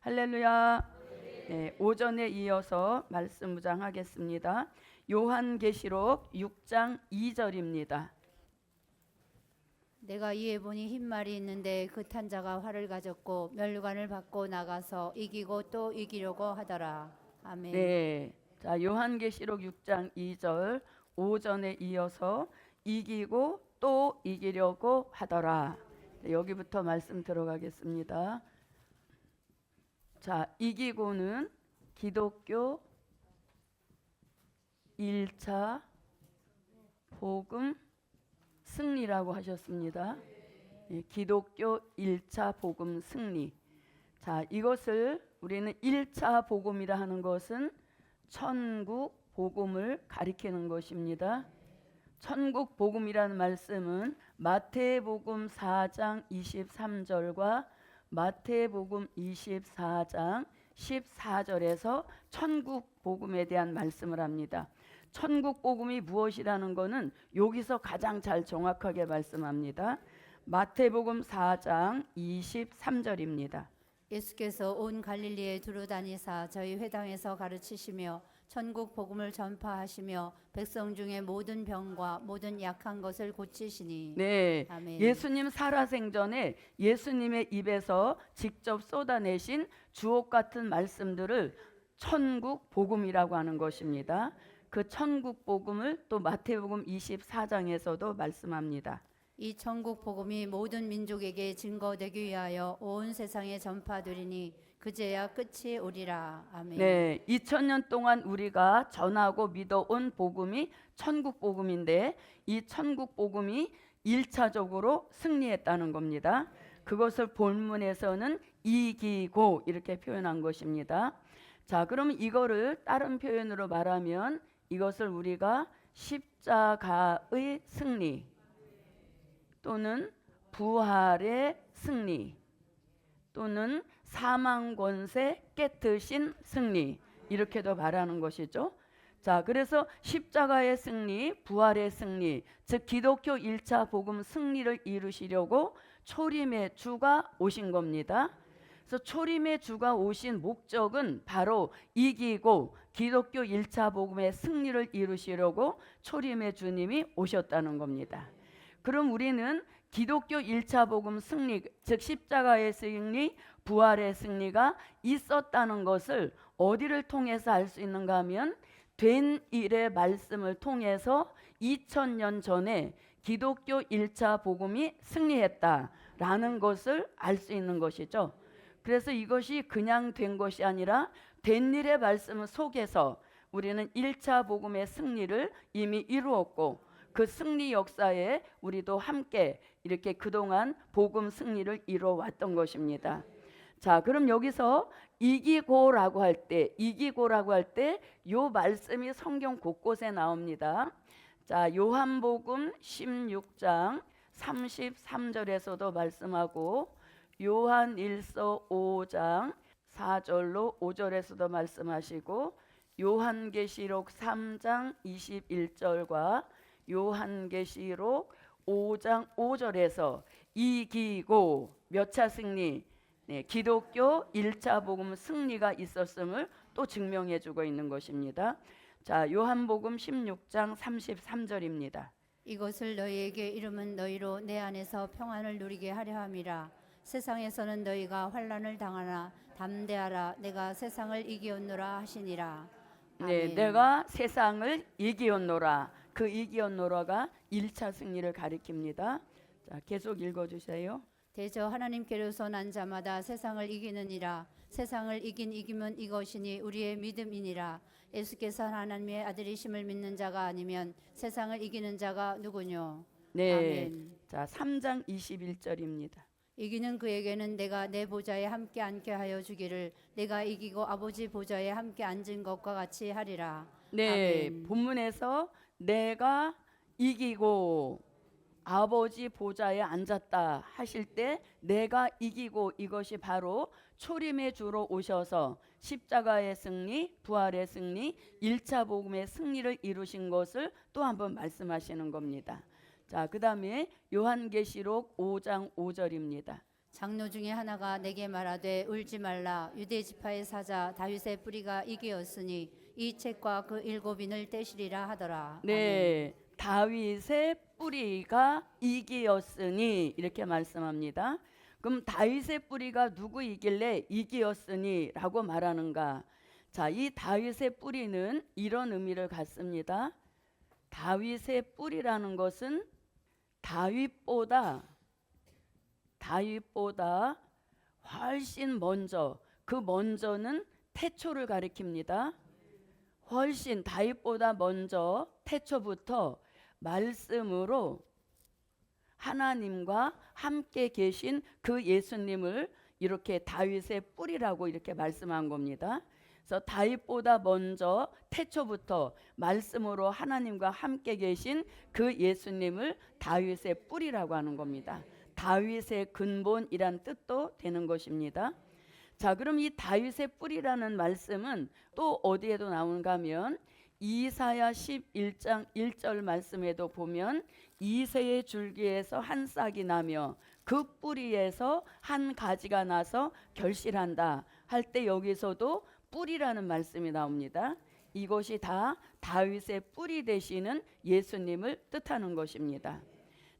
할렐루야. 네, 오전에 이어서 말씀 묵상하겠습니다. 요한계시록 6장 2절입니다. 내가 이에 보니 흰 말이 있는데 그 탄 자가 활을 가졌고 면류관을 받고 나가서 이기고 또 이기려고 하더라. 아멘. 네, 자 요한계시록 6장 2절 오전에 이어서 이기고 또 이기려고 하더라. 네, 여기부터 말씀 들어가겠습니다. 자, 이기고는 기독교 1차 복음 승리라고 하셨습니다. 예, 기독교 1차 복음 승리. 자, 이것을 우리는 1차 복음이라 하는 것은 천국 복음을 가리키는 것입니다. 천국 복음이라는 말씀은 마태복음 4장 23절과 마태복음 24장 14절에서 천국 복음에 대한 말씀을 합니다. 천국 복음이 무엇이라는 것은 여기서 가장 잘 정확하게 말씀합니다. 마태복음 4장 23절입니다. 예수께서 온 갈릴리에 두루 다니사 저희 회당에서 가르치시며 천국 복음을 전파하시며 백성 중에 모든 병과 모든 약한 것을 고치시니. 네, 아멘. 예수님 살아생전에 예수님의 입에서 직접 쏟아내신 주옥 같은 말씀들을 천국 복음이라고 하는 것입니다. 그 천국 복음을 또 마태복음 24장에서도 말씀합니다. 이 천국 복음이 모든 민족에게 증거되기 위하여 온 세상에 전파되리니 그제야 끝이 오리라. 아멘. 네, 2000년 동안 우리가 전하고 믿어온 복음이 천국 복음인데 이 천국 복음이 1차적으로 승리했다는 겁니다. 그것을 본문에서는 이기고 이렇게 표현한 것입니다. 자, 그럼 이거를 다른 표현으로 말하면 이것을 우리가 십자가의 승리 또는 부활의 승리 또는 사망 권세 깨트신 승리 이렇게도 말하는 것이죠. 자, 그래서 십자가의 승리, 부활의 승리, 즉 기독교 1차 복음 승리를 이루시려고 초림의 주가 오신 겁니다. 그래서 초림의 주가 오신 목적은 바로 이기고 기독교 1차 복음의 승리를 이루시려고 초림의 주님이 오셨다는 겁니다. 그럼 우리는 기독교 1차 복음 승리, 즉 십자가의 승리, 부활의 승리가 있었다는 것을 어디를 통해서 알 수 있는가 하면 된 일의 말씀을 통해서 2000년 전에 기독교 1차 복음이 승리했다라는 것을 알 수 있는 것이죠. 그래서 이것이 그냥 된 것이 아니라 된 일의 말씀 속에서 우리는 1차 복음의 승리를 이미 이루었고 그 승리 역사에 우리도 함께 이렇게 그동안 복음 승리를 이루어왔던 것입니다. 자, 그럼 여기서 이기고라고 할 때 요 말씀이 성경 곳곳에 나옵니다. 자, 요한복음 16장 33절에서도 말씀하고 요한일서 5장 4절로 5절에서도 말씀하시고 요한계시록 3장 21절과 요한계시록 5장 5절에서 이기고 몇 차 승리? 네, 기독교 1차 복음 승리가 있었음을 또 증명해 주고 있는 것입니다. 자, 요한복음 16장 33절입니다. 이것을 너희에게 이름은 너희로 내 안에서 평안을 누리게 하려 함이라. 세상에서는 너희가 환난을 당하나 담대하라. 내가 세상을 이기었노라 하시니라. 네, 아멘. 내가 세상을 이기었노라. 그 이기었노라가 1차 승리를 가리킵니다. 자, 계속 읽어 주세요. 대저 하나님께로서 난 자마다 세상을 이기느니라. 세상을 이긴 이김은 이것이니 우리의 믿음이니라. 예수께서 하나님의 아들이심을 믿는 자가 아니면 세상을 이기는 자가 누구뇨? 네, 아멘. 자 3장 21절입니다. 이기는 그에게는 내가 내 보좌에 함께 앉게 하여 주기를 내가 이기고 아버지 보좌에 함께 앉은 것과 같이 하리라. 네, 아멘. 본문에서 내가 이기고 아버지 보좌에 앉았다 하실 때 내가 이기고 이것이 바로 초림의 주로 오셔서 십자가의 승리, 부활의 승리, 1차 복음의 승리를 이루신 것을 또 한번 말씀하시는 겁니다. 자, 그 다음에 요한계시록 5장 5절입니다. 장로 중에 하나가 내게 말하되 울지 말라. 유대 지파의 사자 다윗의 뿌리가 이기었으니 이 책과 그 7인을 떼시리라 하더라. 네, 다윗의 뿌리가 이기였으니 이렇게 말씀합니다. 그럼 다윗의 뿌리가 누구이길래 이기였으니라고 말하는가? 자, 이 다윗의 뿌리는 이런 의미를 갖습니다. 다윗의 뿌리라는 것은 다윗보다 훨씬 먼저, 그 먼저는 태초를 가리킵니다. 훨씬 다윗보다 먼저 태초부터 말씀으로 하나님과 함께 계신 그 예수님을 이렇게 다윗의 뿌리라고 이렇게 말씀한 겁니다. 그래서 다윗보다 먼저 태초부터 말씀으로 하나님과 함께 계신 그 예수님을 다윗의 뿌리라고 하는 겁니다. 다윗의 근본이란 뜻도 되는 것입니다. 자, 그럼 이 다윗의 뿌리라는 말씀은 또 어디에도 나오는가 하면 이사야 11장 1절 말씀에도 보면 이새의 줄기에서 한 싹이 나며 그 뿌리에서 한 가지가 나서 결실한다 할 때 여기서도 뿌리라는 말씀이 나옵니다. 이것이 다 다윗의 뿌리 되시는 예수님을 뜻하는 것입니다.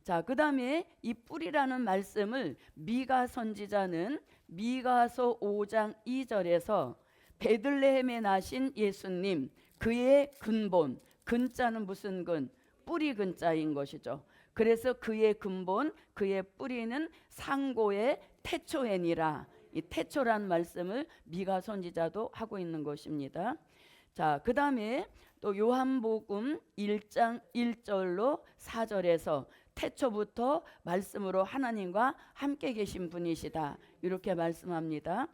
자, 그 다음에 이 뿌리라는 말씀을 미가 선지자는 미가서 5장 2절에서 베들레헴에 나신 예수님, 그의 근본, 근자는 무슨 근? 뿌리 근자인 것이죠. 그래서 그의 근본, 그의 뿌리는 상고의 태초에니라. 이 태초란 말씀을 미가 선지자도 하고 있는 것입니다. 자, 그 다음에 또 요한복음 1장 1절로 4절에서 태초부터 말씀으로 하나님과 함께 계신 분이시다 이렇게 말씀합니다.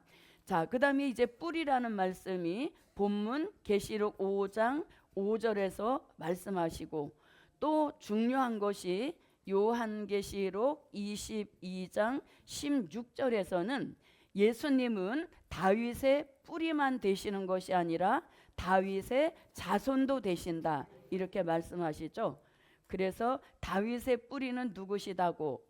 자, 그 다음에 이제 뿌리라는 말씀이 본문 계시록 5장 5절에서 말씀하시고 또 중요한 것이 요한계시록 22장 16절에서는 예수님은 다윗의 뿌리만 되시는 것이 아니라 다윗의 자손도 되신다 이렇게 말씀하시죠. 그래서 다윗의 뿌리는 누구시다고?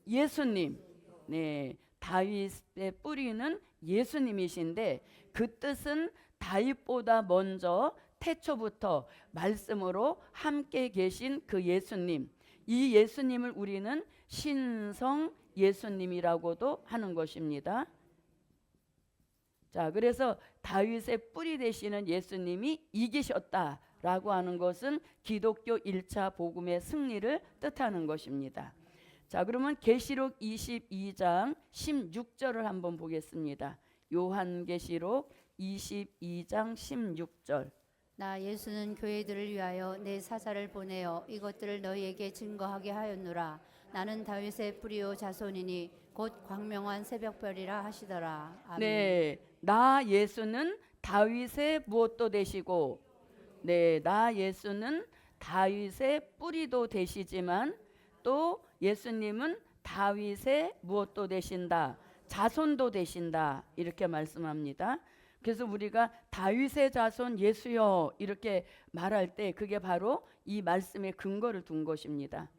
예수님. 네, 다윗의 뿌리는 예수님이신데 그 뜻은 다윗보다 먼저 태초부터 말씀으로 함께 계신 그 예수님, 이 예수님을 우리는 신성 예수님이라고도 하는 것입니다. 자, 그래서 다윗의 뿌리 되시는 예수님이 이기셨다라고 하는 것은 기독교 1차 복음의 승리를 뜻하는 것입니다. 자, 그러면 계시록 22장 16절을 한번 보겠습니다. 요한계시록 22장 16절. 나 예수는 교회들을 위하여 내 사자를 보내어 이것들을 너희에게 증거하게 하였노라. 나는 다윗의 뿌리요 자손이니 곧 광명한 새벽별이라 하시더라. 아멘. 네, 나 예수는 다윗의 무엇도 되시고, 네, 나 예수는 다윗의 뿌리도 되시지만 또 예수님은 다윗의 무엇도 되신다, 자손도 되신다 이렇게 말씀합니다. 그래서 우리가 다윗의 자손 예수여 이렇게 말할 때 그게 바로 이 말씀의 근거를 둔 것입니다.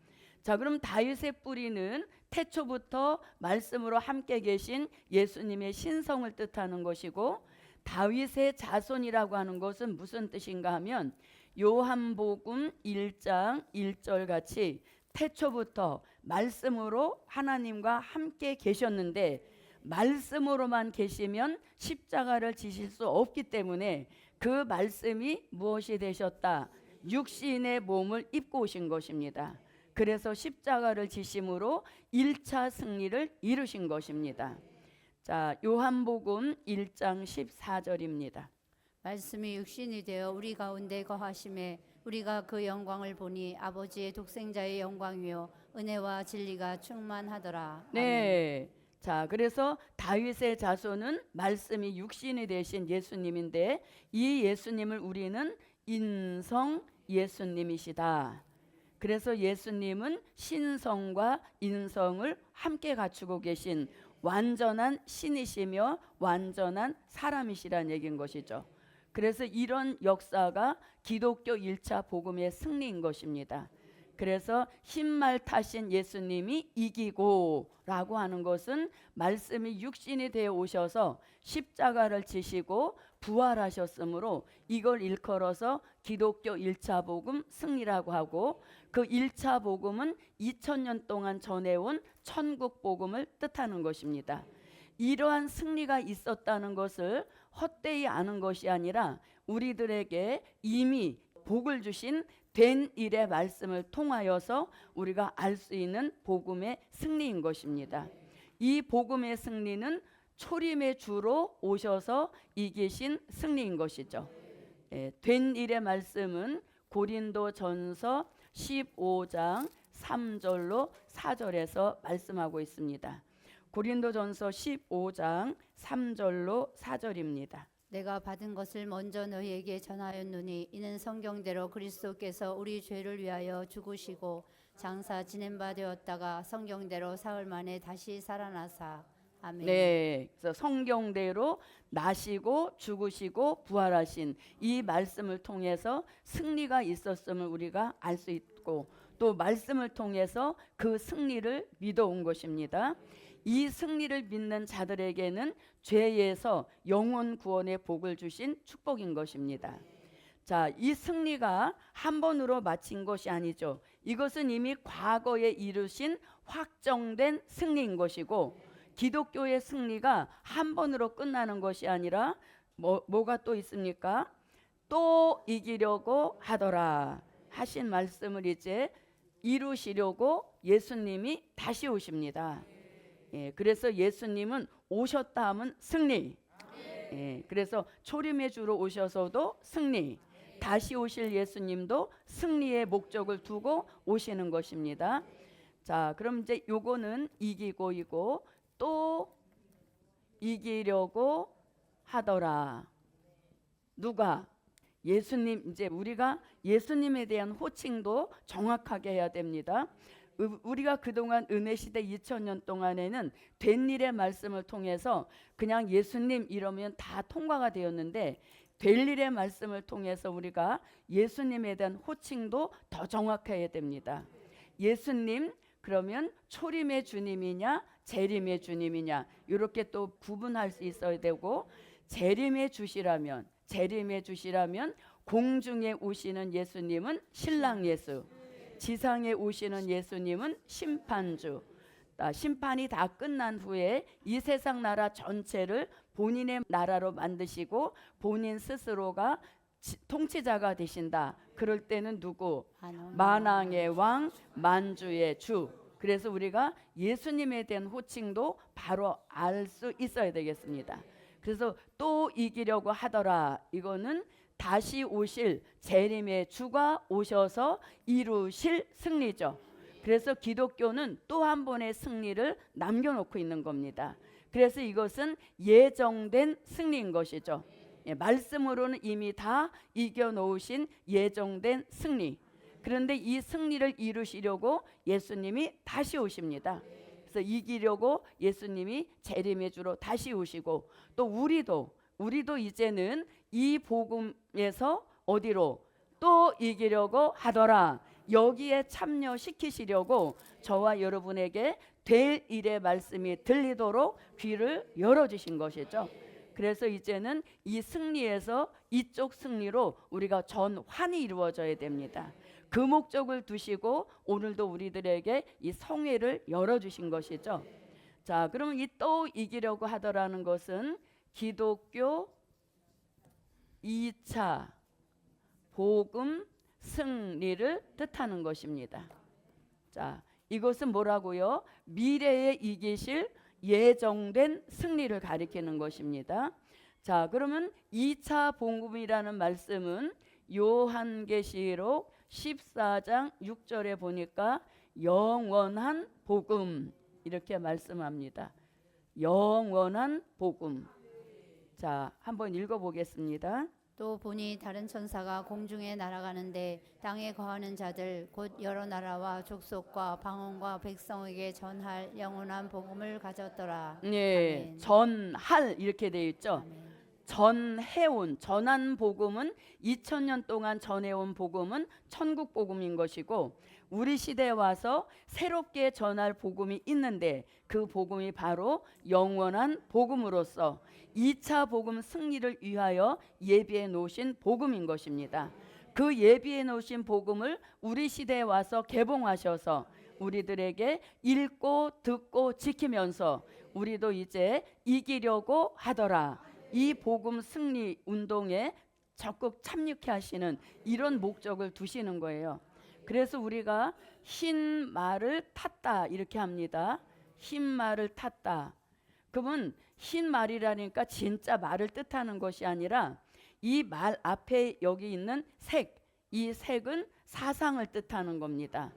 자, 그럼 다윗의 뿌리는 태초부터 말씀으로 함께 계신 예수님의 신성을 뜻하는 것이고, 다윗의 자손이라고 하는 것은 무슨 뜻인가 하면 요한복음 1장 1절 같이 태초부터 말씀으로 하나님과 함께 계셨는데 말씀으로만 계시면 십자가를 지실 수 없기 때문에 그 말씀이 무엇이 되셨다? 육신의 몸을 입고 오신 것입니다. 그래서 십자가를 지심으로 1차 승리를 이루신 것입니다. 자, 요한복음 1장 14절입니다. 말씀이 육신이 되어 우리 가운데 거하심에 우리가 그 영광을 보니 아버지의 독생자의 영광이요 은혜와 진리가 충만하더라. 네. 자, 그래서 다윗의 자손은 말씀이 육신이 되신 예수님인데 이 예수님을 우리는 인성 예수님이시다. 그래서 예수님은 신성과 인성을 함께 갖추고 계신 완전한 신이시며 완전한 사람이시라는 얘기인 것이죠. 그래서 이런 역사가 기독교 1차 복음의 승리인 것입니다. 그래서 흰말 타신 예수님이 이기고라고 하는 것은 말씀이 육신이 되어 오셔서 십자가를 지시고 부활하셨으므로 이걸 일컬어서 기독교 1차 복음 승리라고 하고, 그 1차 복음은 2000년 동안 전해온 천국 복음을 뜻하는 것입니다. 이러한 승리가 있었다는 것을 헛되이 아는 것이 아니라 우리들에게 이미 복을 주신 된 일의 말씀을 통하여서 우리가 알 수 있는 복음의 승리인 것입니다. 이 복음의 승리는 초림의 주로 오셔서 이기신 승리인 것이죠. 된 일의 말씀은 고린도전서 15장 3절로 4절에서 말씀하고 있습니다. 고린도전서 15장 3절로 4절입니다. 내가 받은 것을 먼저 너희에게 전하였노니 이는 성경대로 그리스도께서 우리 죄를 위하여 죽으시고 장사 지낸 바 되었다가 성경대로 사흘 만에 다시 살아나사. 아멘. 네, 그래서 성경대로 나시고 죽으시고 부활하신 이 말씀을 통해서 승리가 있었음을 우리가 알 수 있고, 또 말씀을 통해서 그 승리를 믿어온 것입니다. 이 승리를 믿는 자들에게는 죄에서 영혼 구원의 복을 주신 축복인 것입니다. 자, 이 승리가 한 번으로 마친 것이 아니죠. 이것은 이미 과거에 이루신 확정된 승리인 것이고, 기독교의 승리가 한 번으로 끝나는 것이 아니라 뭐가 또 있습니까? 또 이기려고 하더라 하신 말씀을 이제 이루시려고 예수님이 다시 오십니다. 그래서 예수님은 오셨다 하면 승리. 그래서 초림의 주로 오셔서도 승리, 다시 오실 예수님도 승리의 목적을 두고 오시는 것입니다. 자, 그럼 이제 요거는 이기고이고, 또 이기려고 하더라. 누가? 예수님. 이제 우리가 예수님에 대한 호칭도 정확하게 해야 됩니다. 우리가 그동안 은혜시대 2000년 동안에는 된 일의 말씀을 통해서 그냥 예수님 이러면 다 통과가 되었는데, 될 일의 말씀을 통해서 우리가 예수님에 대한 호칭도 더 정확해야 됩니다. 예수님 그러면 초림의 주님이냐 재림의 주님이냐, 이렇게 또 구분할 수 있어야 되고, 재림의 주시라면 공중에 오시는 예수님은 신랑 예수, 지상에 오시는 예수님은 심판주. 심판이 다 끝난 후에 이 세상 나라 전체를 본인의 나라로 만드시고 본인 스스로가 통치자가 되신다. 그럴 때는 누구? 만왕의 왕, 만주의 주. 그래서 우리가 예수님에 대한 호칭도 바로 알 수 있어야 되겠습니다. 그래서 또 이기려고 하더라. 이거는 다시 오실 재림의 주가 오셔서 이루실 승리죠. 그래서 기독교는 또 한 번의 승리를 남겨놓고 있는 겁니다. 그래서 이것은 예정된 승리인 것이죠. 말씀으로는 이미 다 이겨놓으신 예정된 승리. 그런데 이 승리를 이루시려고 예수님이 다시 오십니다. 그래서 이기려고 예수님이 재림의 주로 다시 오시고, 또 우리도 이제는 이 복음에서 어디로? 또 이기려고 하더라. 여기에 참여시키시려고 저와 여러분에게 될 일의 말씀이 들리도록 귀를 열어주신 것이죠. 그래서 이제는 이 승리에서 이쪽 승리로 우리가 전환이 이루어져야 됩니다. 그 목적을 두시고 오늘도 우리들에게 이 성회를 열어주신 것이죠. 자, 그러면 이 또 이기려고 하더라는 것은 기독교 2차 복음 승리를 뜻하는 것입니다. 자, 이것은 뭐라고요? 미래에 이기실 예정된 승리를 가리키는 것입니다. 자, 그러면 2차 복음이라는 말씀은 요한계시록 14장 6절에 보니까 영원한 복음 이렇게 말씀합니다. 영원한 복음. 자, 한번 읽어보겠습니다. 또 보니 다른 천사가 공중에 날아가는데 땅에 거하는 자들 곧 여러 나라와 족속과 방언과 백성에게 전할 영원한 복음을 가졌더라. 네, 아멘. 전할 이렇게 되어 있죠. 아멘. 전한 복음은 2000년 동안 전해온 복음은 천국 복음인 것이고, 우리 시대에 와서 새롭게 전할 복음이 있는데 그 복음이 바로 영원한 복음으로서 2차 복음 승리를 위하여 예비해 놓으신 복음인 것입니다. 그 예비해 놓으신 복음을 우리 시대에 와서 개봉하셔서 우리들에게 읽고 듣고 지키면서 우리도 이제 이기려고 하더라, 이 복음 승리 운동에 적극 참여케 하시는 이런 목적을 두시는 거예요. 그래서 우리가 흰 말을 탔다 이렇게 합니다. 흰 말을 탔다. 그러면 흰 말이라니까 진짜 말을 뜻하는 것이 아니라 이 말 앞에 여기 있는 색, 이 색은 사상을 뜻하는 겁니다.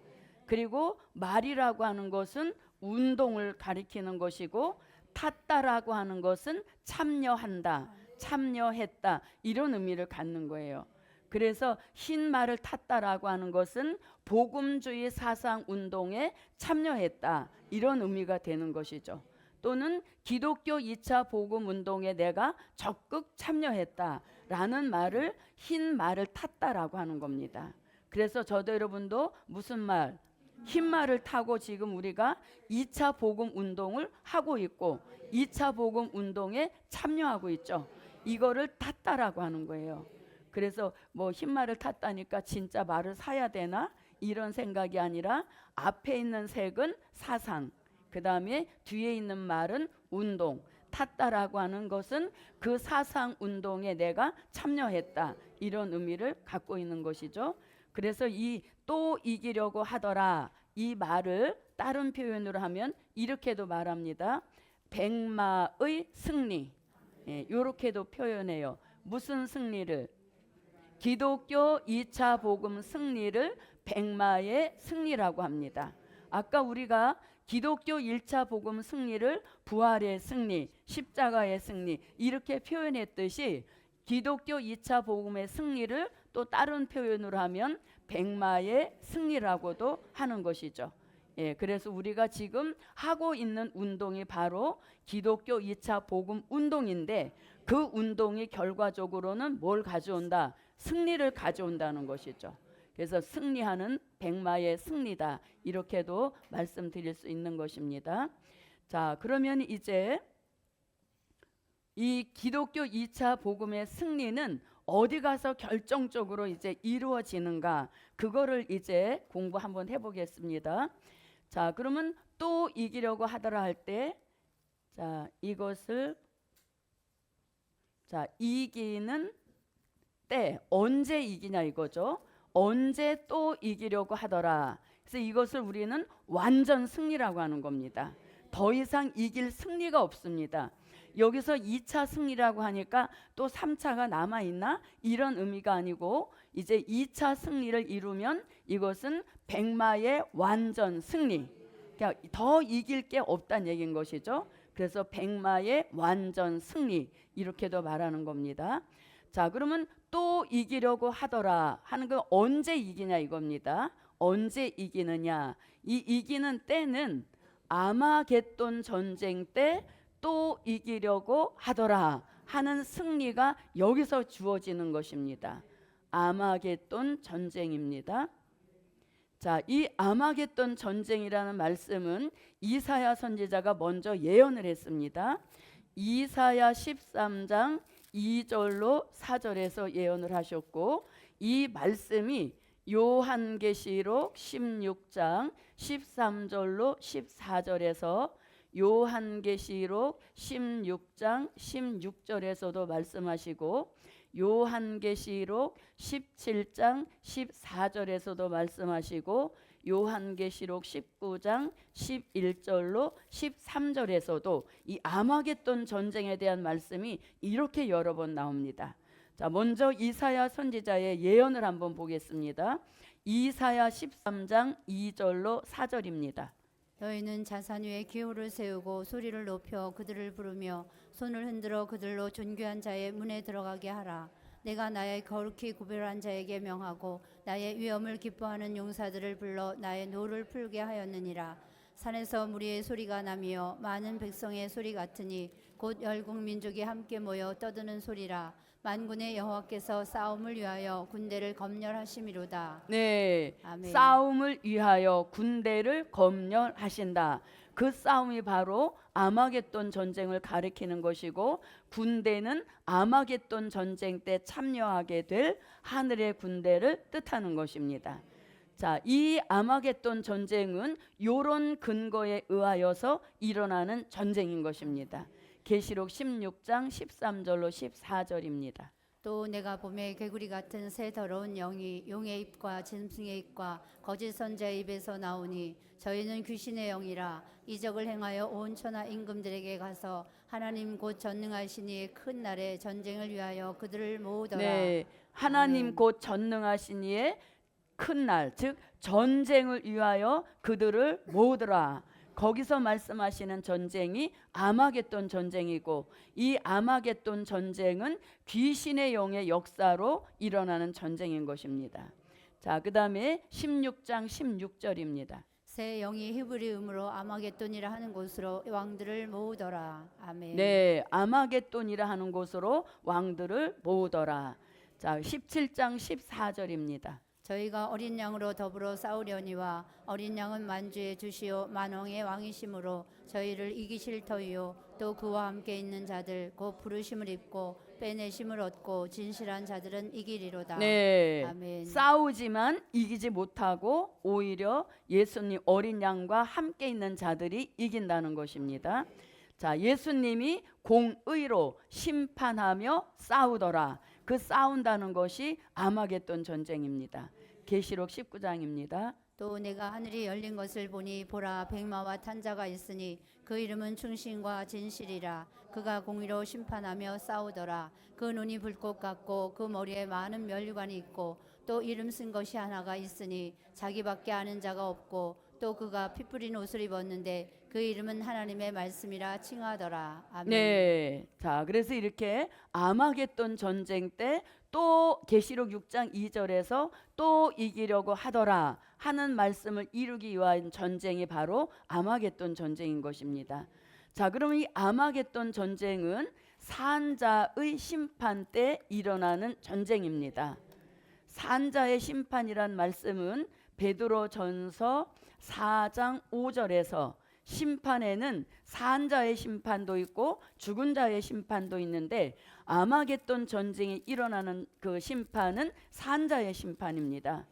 그리고 말이라고 하는 것은 운동을 가리키는 것이고, 탔다라고 하는 것은 참여한다, 참여했다, 이런 의미를 갖는 거예요. 그래서 흰 말을 탔다라고 하는 것은 복음주의 사상 운동에 참여했다, 이런 의미가 되는 것이죠. 또는 기독교 2차 복음 운동에 내가 적극 참여했다라는 말을 흰 말을 탔다라고 하는 겁니다. 그래서 저도 여러분도 무슨 말? 흰 말을 타고 지금 우리가 2차 복음 운동을 하고 있고 2차 복음 운동에 참여하고 있죠. 이거를 탔다라고 하는 거예요. 그래서 뭐 흰 말을 탔다니까 진짜 말을 사야 되나? 이런 생각이 아니라 앞에 있는 색은 사상, 그 다음에 뒤에 있는 말은 운동, 탔다라고 하는 것은 그 사상 운동에 내가 참여했다, 이런 의미를 갖고 있는 것이죠. 그래서 이 또 이기려고 하더라, 이 말을 다른 표현으로 하면 이렇게도 말합니다. 백마의 승리, 이렇게도 표현해요. 무슨 승리를? 기독교 2차 복음 승리를 백마의 승리라고 합니다. 아까 우리가 기독교 1차 복음 승리를 부활의 승리, 십자가의 승리 이렇게 표현했듯이 기독교 2차 복음의 승리를 또 다른 표현으로 하면 백마의 승리라고도 하는 것이죠. 그래서 우리가 지금 하고 있는 운동이 바로 기독교 2차 복음 운동인데, 그 운동이 결과적으로는 뭘 가져온다? 승리를 가져온다는 것이죠. 그래서 승리하는 백마의 승리다, 이렇게도 말씀드릴 수 있는 것입니다. 자, 그러면 이제 이 기독교 2차 복음의 승리는 어디 가서 결정적으로 이제 이루어지는가, 그거를 이제 공부 한번 해보겠습니다. 자, 그러면 또 이기려고 하더라 할 때, 자, 이것을 자, 이기는 때 언제 이기냐 이거죠. 언제 또 이기려고 하더라. 그래서 이것을 우리는 완전 승리라고 하는 겁니다. 더 이상 이길 승리가 없습니다. 여기서 2차 승리라고 하니까 또 3차가 남아있나? 이런 의미가 아니고 이제 2차 승리를 이루면 이것은 백마의 완전 승리, 그러니까 더 이길 게 없다는 얘기인 것이죠. 그래서 백마의 완전 승리, 이렇게도 말하는 겁니다. 자, 그러면 또 이기려고 하더라 하는 건 언제 이기냐 이겁니다. 언제 이기느냐? 이 이기는 때는 아마겟돈 전쟁 때 또 이기려고 하더라 하는 승리가 여기서 주어지는 것입니다. 아마겟돈 전쟁입니다. 자, 이 아마겟돈 전쟁이라는 말씀은 이사야 선지자가 먼저 예언을 했습니다. 이사야 13장 2절로 4절에서 예언을 하셨고, 이 말씀이 요한계시록 16장 13절로 14절에서 요한계시록 16장 16절에서도 말씀하시고, 요한계시록 17장 14절에서도 말씀하시고, 요한계시록 19장 11절로 13절에서도 이 아마겟돈 전쟁에 대한 말씀이 이렇게 여러 번 나옵니다. 자, 먼저 이사야 선지자의 예언을 한번 보겠습니다. 이사야 13장 2절로 4절입니다. 너희는 자산 위에 기호를 세우고 소리를 높여 그들을 부르며 손을 흔들어 그들로 존귀한 자의 문에 들어가게 하라. 내가 나의 거룩히 구별한 자에게 명하고 나의 위엄을 기뻐하는 용사들을 불러 나의 노를 풀게 하였느니라. 산에서 무리의 소리가 나며 많은 백성의 소리 같으니 곧 열국 민족이 함께 모여 떠드는 소리라. 만군의 여호와께서 싸움을 위하여 군대를 검열하심이로다. 네, 아멘. 싸움을 위하여 군대를 검열하신다. 그 싸움이 바로 아마겟돈 전쟁을 가리키는 것이고, 군대는 아마겟돈 전쟁 때 참여하게 될 하늘의 군대를 뜻하는 것입니다. 자, 이 아마겟돈 전쟁은 요런 근거에 의하여서 일어나는 전쟁인 것입니다. 계시록 16장 13절로 14절입니다. 또 내가 봄에 개구리 같은 새 더러운 영이 용의 입과 짐승의 입과 거짓 선지자의 입에서 나오니 저희는 귀신의 영이라. 이적을 행하여 온 천하 임금들에게 가서 하나님 곧 전능하신 이의 큰 날에 전쟁을 위하여 그들을 모으더라. 네, 하나님 아멘. 곧 전능하신 이의 큰 날, 즉 전쟁을 위하여 그들을 모으더라. 거기서 말씀하시는 전쟁이 아마겟돈 전쟁이고, 이 아마겟돈 전쟁은 귀신의 영의 역사로 일어나는 전쟁인 것입니다. 자, 그 다음에 16장 16절입니다. 새 영이 히브리음으로 아마겟돈이라 하는 곳으로 왕들을 모으더라. 아멘. 네, 아마겟돈이라 하는 곳으로 왕들을 모으더라. 자, 17장 14절입니다. 저희가 어린 양으로 더불어 싸우려니와 어린 양은 만주의 주시오 만왕의 왕이심으로 저희를 이기실 터이요 또 그와 함께 있는 자들 곧 부르심을 입고 빼내심을 얻고 진실한 자들은 이기리로다. 네, 아멘. 싸우지만 이기지 못하고 오히려 예수님 어린 양과 함께 있는 자들이 이긴다는 것입니다. 자, 예수님이 공의로 심판하며 싸우더라. 그 싸운다는 것이 아마겟돈 전쟁입니다. 계시록 19장입니다. 또 내가 하늘이 열린 것을 보니 보라 백마와 탄 자가 있으니 그 이름은 충신과 진실이라. 그가 공의로 심판하며 싸우더라. 그 눈이 불꽃 같고 그 머리에 많은 면류관이 있고 또 이름 쓴 것이 하나가 있으니 자기밖에 아는 자가 없고 또 그가 피 뿌린 옷을 입었는데 그 이름은 하나님의 말씀이라 칭하더라. 아멘. 네, 자, 그래서 이렇게 아마겟돈 전쟁 때 또 계시록 6장 2절에서 또 이기려고 하더라 하는 말씀을 이루기 위한 전쟁이 바로 아마겟돈 전쟁인 것입니다. 자, 그러면 이 아마겟돈 전쟁은 산자의 심판 때 일어나는 전쟁입니다. 산자의 심판이란 말씀은 베드로전서 4장 5절에서 심판에는 산자의 심판도 있고 죽은 자의 심판도 있는데, 아마겟돈 전쟁이 일어나는 그 심판은 산자의 심판입니다.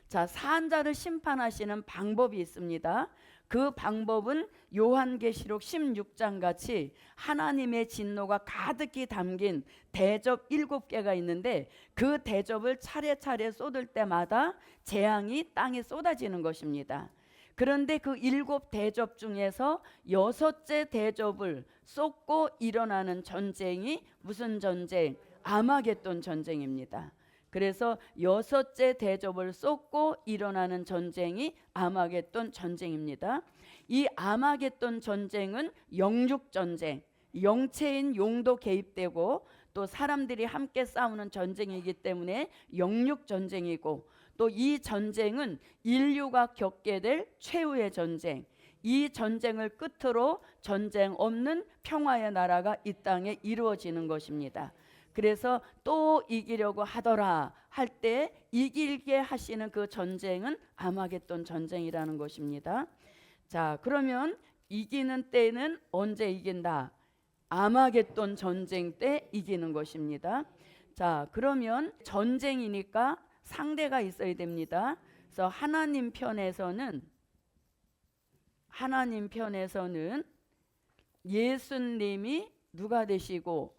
자, 산자를 심판하시는 방법이 있습니다. 그 방법은 요한계시록 16장 같이 하나님의 진노가 가득히 담긴 대접 7개가 있는데, 그 대접을 차례차례 쏟을 때마다 재앙이 땅에 쏟아지는 것입니다. 그런데 그 7대접 중에서 6째 대접을 쏟고 일어나는 전쟁이 무슨 전쟁? 아마겟돈 전쟁입니다. 그래서 6째 대접을 쏟고 일어나는 전쟁이 아마겟돈 전쟁입니다. 이 아마겟돈 전쟁은 영육 전쟁, 영체인 용도 개입되고 또 사람들이 함께 싸우는 전쟁이기 때문에 영육 전쟁이고, 또 이 전쟁은 인류가 겪게 될 최후의 전쟁, 이 전쟁을 끝으로 전쟁 없는 평화의 나라가 이 땅에 이루어지는 것입니다. 그래서 또 이기려고 하더라 할 때 이기게 하시는 그 전쟁은 아마겟돈 전쟁이라는 것입니다. 자, 그러면 이기는 때는 언제 이긴다? 아마겟돈 전쟁 때 이기는 것입니다. 자, 그러면 전쟁이니까 상대가 있어야 됩니다. 그래서 하나님 편에서는 예수님이 누가 되시고,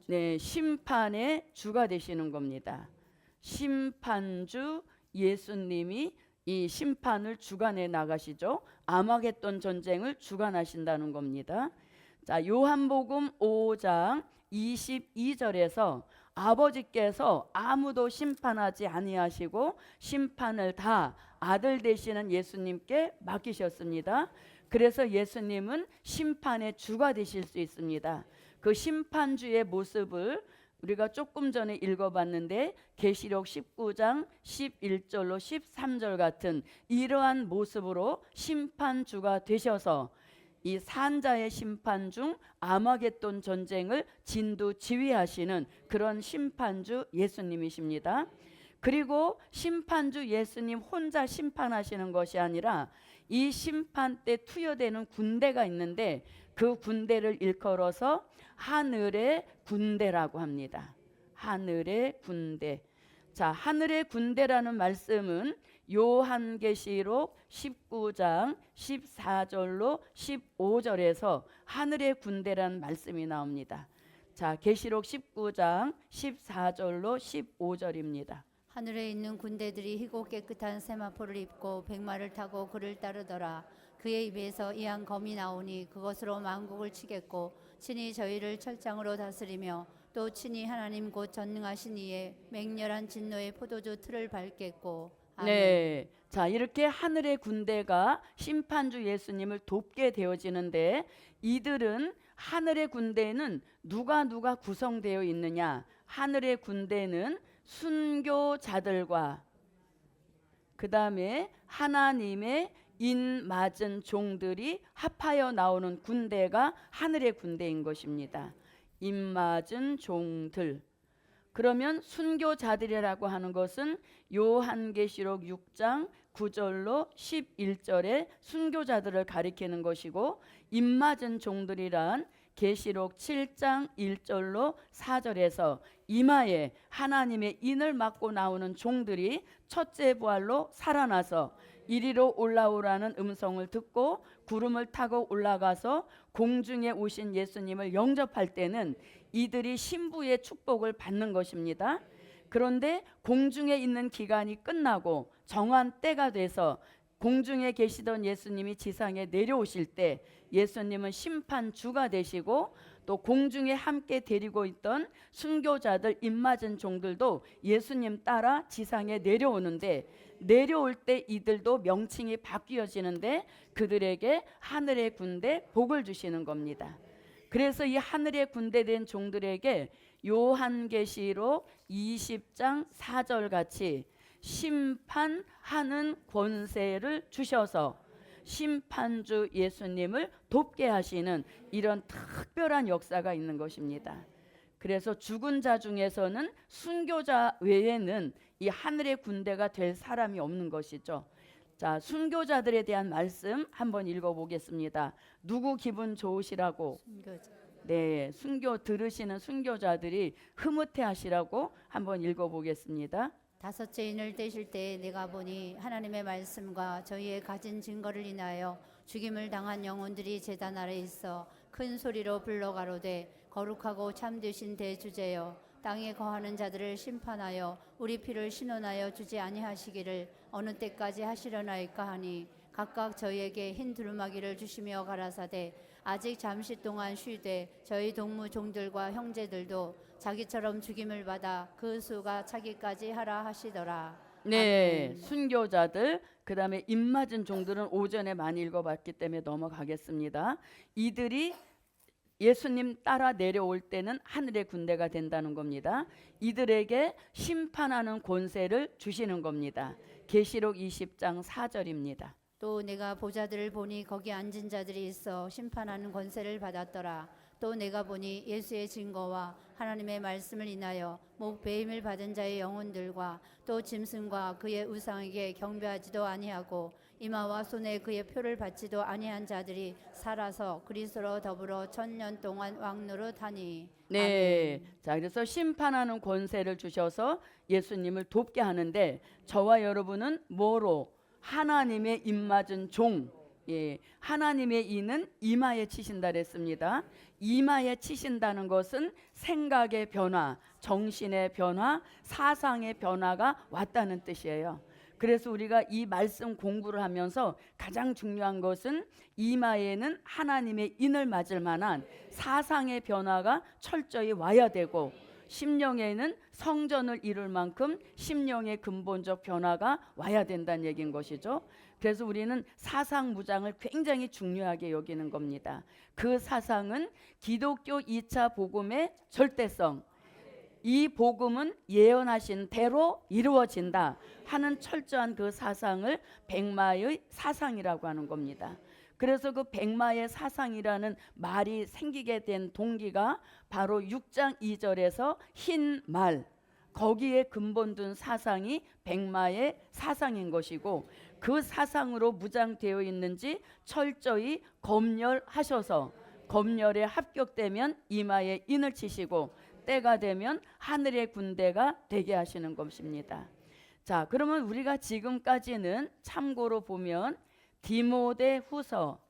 네, 심판의 주가 되시는 겁니다. 심판주 예수님이 이 심판을 주관해 나가시죠. 아마겟돈 전쟁을 주관하신다는 겁니다. 자, 요한복음 5장 22절에서 아버지께서 아무도 심판하지 아니하시고 심판을 다 아들 되시는 예수님께 맡기셨습니다. 그래서 예수님은 심판의 주가 되실 수 있습니다. 그 심판주의 모습을 우리가 조금 전에 읽어봤는데, 계시록 19장 11절로 13절 같은 이러한 모습으로 심판주가 되셔서 이 산자의 심판 중 아마겟돈 전쟁을 진두지휘하시는 그런 심판주 예수님이십니다. 그리고 심판주 예수님 혼자 심판하시는 것이 아니라 이 심판 때 투여되는 군대가 있는데 그 군대를 일컬어서 하늘의 군대라고 합니다. 하늘의 군대. 자, 하늘의 군대라는 말씀은 요한계시록 19장 14절로 15절에서 하늘의 군대라는 말씀이 나옵니다. 자, 계시록 19장 14절로 15절입니다. 하늘에 있는 군대들이 희고 깨끗한 세마포를 입고 백마를 타고 그를 따르더라. 그의 입에서 이한 검이 나오니 그것으로 만국을 치겠고 친히 저희를 철장으로 다스리며 또 친히 하나님 곧 전능하신 이의 맹렬한 진노의 포도주 틀을 밟겠고. 아멘. 네. 자, 이렇게 하늘의 군대가 심판주 예수님을 돕게 되어지는데 이들은 하늘의 군대는 누가 구성되어 있느냐? 하늘의 군대는 순교자들과 그다음에 하나님의 인 맞은 종들이 합하여 나오는 군대가 하늘의 군대인 것입니다. 인 맞은 종들. 그러면 순교자들이라고 하는 것은 요한계시록 6장 9절로 11절에 순교자들을 가리키는 것이고 입맞은 종들이란 계시록 7장 1절로 4절에서 이마에 하나님의 인을 맞고 나오는 종들이 첫째 부활로 살아나서 이리로 올라오라는 음성을 듣고 구름을 타고 올라가서 공중에 오신 예수님을 영접할 때는 이들이 신부의 축복을 받는 것입니다. 그런데 공중에 있는 기간이 끝나고 정한 때가 돼서 공중에 계시던 예수님이 지상에 내려오실 때 예수님은 심판주가 되시고 또 공중에 함께 데리고 있던 순교자들 입맞은 종들도 예수님 따라 지상에 내려오는데 내려올 때 이들도 명칭이 바뀌어지는데 그들에게 하늘의 군대 복을 주시는 겁니다. 그래서 이 하늘의 군대된 종들에게 요한계시록 20장 4절 같이 심판하는 권세를 주셔서 심판주 예수님을 돕게 하시는 이런 특별한 역사가 있는 것입니다. 그래서 죽은 자 중에서는 순교자 외에는 이 하늘의 군대가 될 사람이 없는 것이죠. 자, 순교자들에 대한 말씀 한번 읽어보겠습니다. 누구 기분 좋으시라고? 순교자. 네, 순교 들으시는 순교자들이 흐뭇해하시라고 한번 읽어보겠습니다. 다섯째 인을 떼실 때에 내가 보니 하나님의 말씀과 저희의 가진 증거를 인하여 죽임을 당한 영혼들이 제단 아래 있어 큰 소리로 불러 가로되 거룩하고 참되신 대주제여 땅에 거하는 자들을 심판하여 우리 피를 신원하여 주지 아니하시기를 어느 때까지 하시려나이까 하니 각각 저희에게 흰 두루마기를 주시며 가라사대 아직 잠시 동안 쉬되 저희 동무 종들과 형제들도 자기처럼 죽임을 받아 그 수가 차기까지 하라 하시더라. 네, 아멘. 순교자들 그다음에 입맞은 종들은 오전에 많이 읽어봤기 때문에 넘어가겠습니다. 이들이 예수님 따라 내려올 때는 하늘의 군대가 된다는 겁니다. 이들에게 심판하는 권세를 주시는 겁니다. 계시록 20장 4절입니다. 또 내가 보좌들을 보니 거기 앉은 자들이 있어 심판하는 권세를 받았더라. 또 내가 보니 예수의 증거와 하나님의 말씀을 인하여 목 배임을 받은 자의 영혼들과 또 짐승과 그의 우상에게 경배하지도 아니하고 이마와 손에 그의 표를 받지도 아니한 자들이 살아서 그리스도로 더불어 1000년 동안 왕노릇하니. 네, 아멘. 자 그래서 심판하는 권세를 주셔서 예수님을 돕게 하는데 저와 여러분은 뭐로? 하나님의 입맞은 종. 예, 하나님의 이는 이마에 치신다 그랬습니다. 이마에 치신다는 것은 생각의 변화, 정신의 변화, 사상의 변화가 왔다는 뜻이에요. 그래서 우리가 이 말씀 공부를 하면서 가장 중요한 것은 이마에는 하나님의 인을 맞을 만한 사상의 변화가 철저히 와야 되고 심령에는 성전을 이룰 만큼 심령의 근본적 변화가 와야 된다는 얘기인 것이죠. 그래서 우리는 사상 무장을 굉장히 중요하게 여기는 겁니다. 그 사상은 기독교 2차 복음의 절대성, 이 복음은 예언하신 대로 이루어진다 하는 철저한 그 사상을 백마의 사상이라고 하는 겁니다. 그래서 그 백마의 사상이라는 말이 생기게 된 동기가 바로 6장 2절에서 흰 말, 거기에 근본 둔 사상이 백마의 사상인 것이고, 그 사상으로 무장되어 있는지 철저히 검열하셔서 검열에 합격되면 이마에 인을 치시고 때가 되면 하늘의 군대가 되게 하시는 것입니다. 자, 그러면 우리가 지금까지는 참고로 보면 디모데후서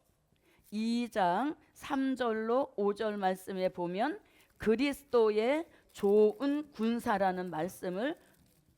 2장 3절로 5절 말씀에 보면 그리스도의 좋은 군사라는 말씀을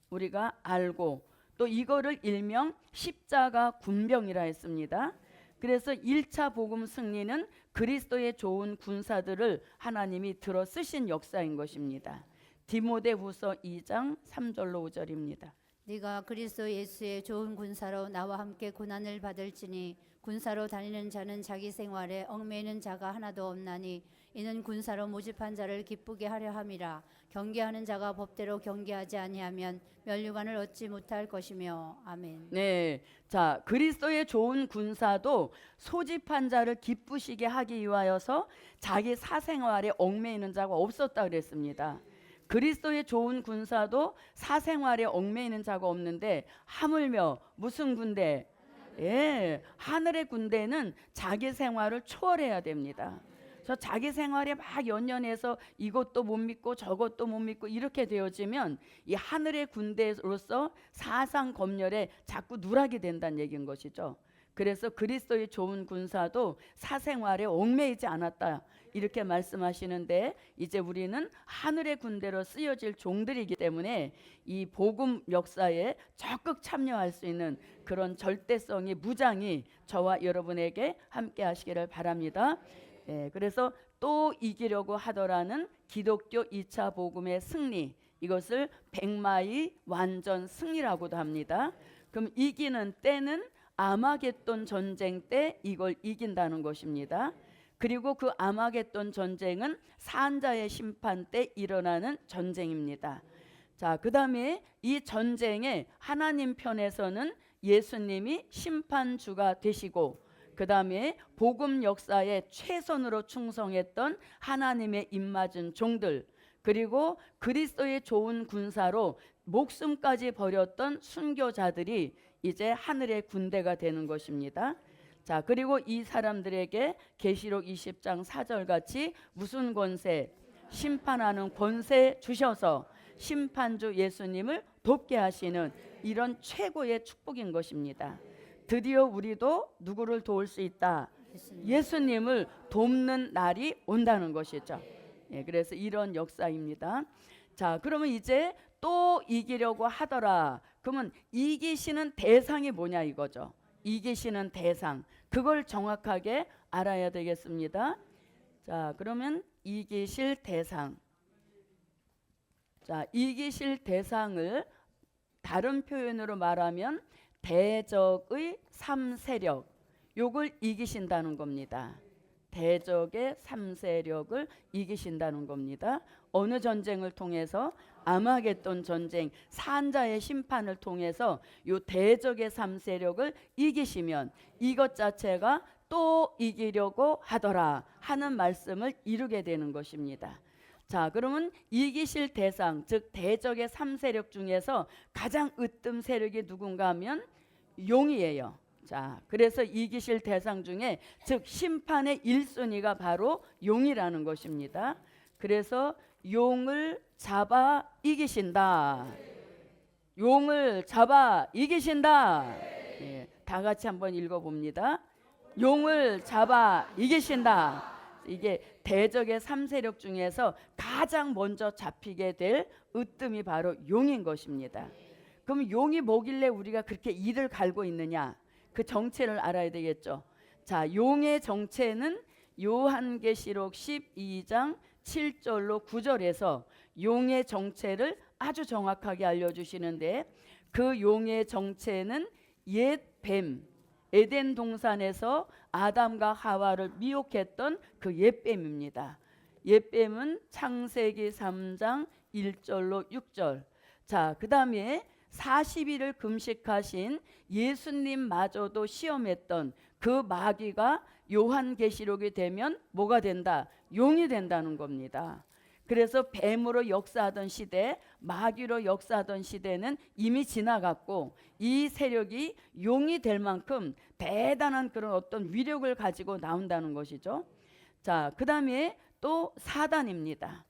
우리가 알고, 또 이거를 일명 십자가 군병이라 했습니다. 그래서 1차 복음 승리는 그리스도의 좋은 군사들을 하나님이 들어 쓰신 역사인 것입니다. 디모데후서 2장 3절로 5절입니다. 네가 그리스도 예수의 좋은 군사로 나와 함께 고난을 받을지니 군사로 다니는 자는 자기 생활에 얽매이는 자가 하나도 없나니 이는 군사로 모집한 자를 기쁘게 하려 함이라. 경계하는 자가 법대로 경계하지 아니하면 면류관을 얻지 못할 것이며. 아멘. 네, 자, 그리스도의 좋은 군사도 소집한 자를 기쁘시게 하기 위하여서 자기 사생활에 얽매이는 자가 없었다 그랬습니다. 그리스도의 좋은 군사도 사생활에 얽매이는 자가 없는데, 하물며 무슨 군대? 예, 하늘의 군대는 자기 생활을 초월해야 됩니다. 그래서 자기 생활에 막 연연해서 이것도 못 믿고 저것도 못 믿고 이렇게 되어지면 이 하늘의 군대로서 사상 검열에 자꾸 누락이 된다는 얘기인 것이죠. 그래서 그리스도의 좋은 군사도 사생활에 얽매이지 않았다 이렇게 말씀하시는데, 이제 우리는 하늘의 군대로 쓰여질 종들이기 때문에 이 복음 역사에 적극 참여할 수 있는 그런 절대성이, 무장이 저와 여러분에게 함께 하시기를 바랍니다. 네, 그래서 또 이기려고 하더라는 기독교 2차 복음의 승리, 이것을 백마의 완전 승리라고도 합니다. 그럼 이기는 때는 아마겟돈 전쟁 때 이걸 이긴다는 것입니다. 그리고 그 아마겟돈 전쟁은 산자의 심판 때 일어나는 전쟁입니다. 자, 그 다음에 이 전쟁에 하나님 편에서는 예수님이 심판주가 되시고, 그 다음에 복음 역사에 최선으로 충성했던 하나님의 입맞은 종들, 그리고 그리스도의 좋은 군사로 목숨까지 버렸던 순교자들이 이제 하늘의 군대가 되는 것입니다. 자, 그리고 이 사람들에게 계시록 20장 4절 같이 무슨 권세? 심판하는 권세 주셔서 심판주 예수님을 돕게 하시는 이런 최고의 축복인 것입니다. 드디어 우리도 누구를 도울 수 있다? 예수님을 돕는 날이 온다는 것이죠. 예, 그래서 이런 역사입니다. 자, 그러면 이제 또 이기려고 하더라. 그러면 이기시는 대상이 뭐냐 이거죠. 이기시는 대상, 그걸 정확하게 알아야 되겠습니다. 자, 그러면 이기실 대상. 자, 이기실 대상을 다른 표현으로 말하면 대적의 3세력, 요걸 이기신다는 겁니다. 대적의 3세력을 이기신다는 겁니다. 어느 전쟁을 통해서? 아마겟돈 전쟁, 산자의 심판을 통해서 요 대적의 3세력을 이기시면 이것 자체가 또 이기려고 하더라 하는 말씀을 이루게 되는 것입니다. 자, 그러면 이기실 대상, 즉 대적의 3세력 중에서 가장 으뜸 세력이 누군가 하면 용이에요. 자, 그래서 이기실 대상 중에 즉 심판의 1순위가 바로 용이라는 것입니다. 그래서 용을 잡아 이기신다. 용을 잡아 이기신다. 예, 다 같이 한번 읽어봅니다. 용을 잡아 이기신다. 이게 대적의 3세력 중에서 가장 먼저 잡히게 될 으뜸이 바로 용인 것입니다. 그럼 용이 뭐길래 우리가 그렇게 이를 갈고 있느냐? 그 정체를 알아야 되겠죠. 자, 용의 정체는 요한계시록 12장 7절로 9절에서 용의 정체를 아주 정확하게 알려주시는데, 그 용의 정체는 옛 뱀, 에덴 동산에서 아담과 하와를 미혹했던 그 옛뱀입니다. 옛뱀은 창세기 3장 1절로 6절. 자, 그 다음에 40일을 금식하신 예수님마저도 시험했던 그 마귀가 요한계시록이 되면 뭐가 된다? 용이 된다는 겁니다. 그래서 뱀으로 역사하던 시대, 마귀로 역사하던 시대는 이미 지나갔고 이 세력이 용이 될 만큼 대단한 그런 어떤 위력을 가지고 나온다는 것이죠. 자, 그다음에 또 사단입니다.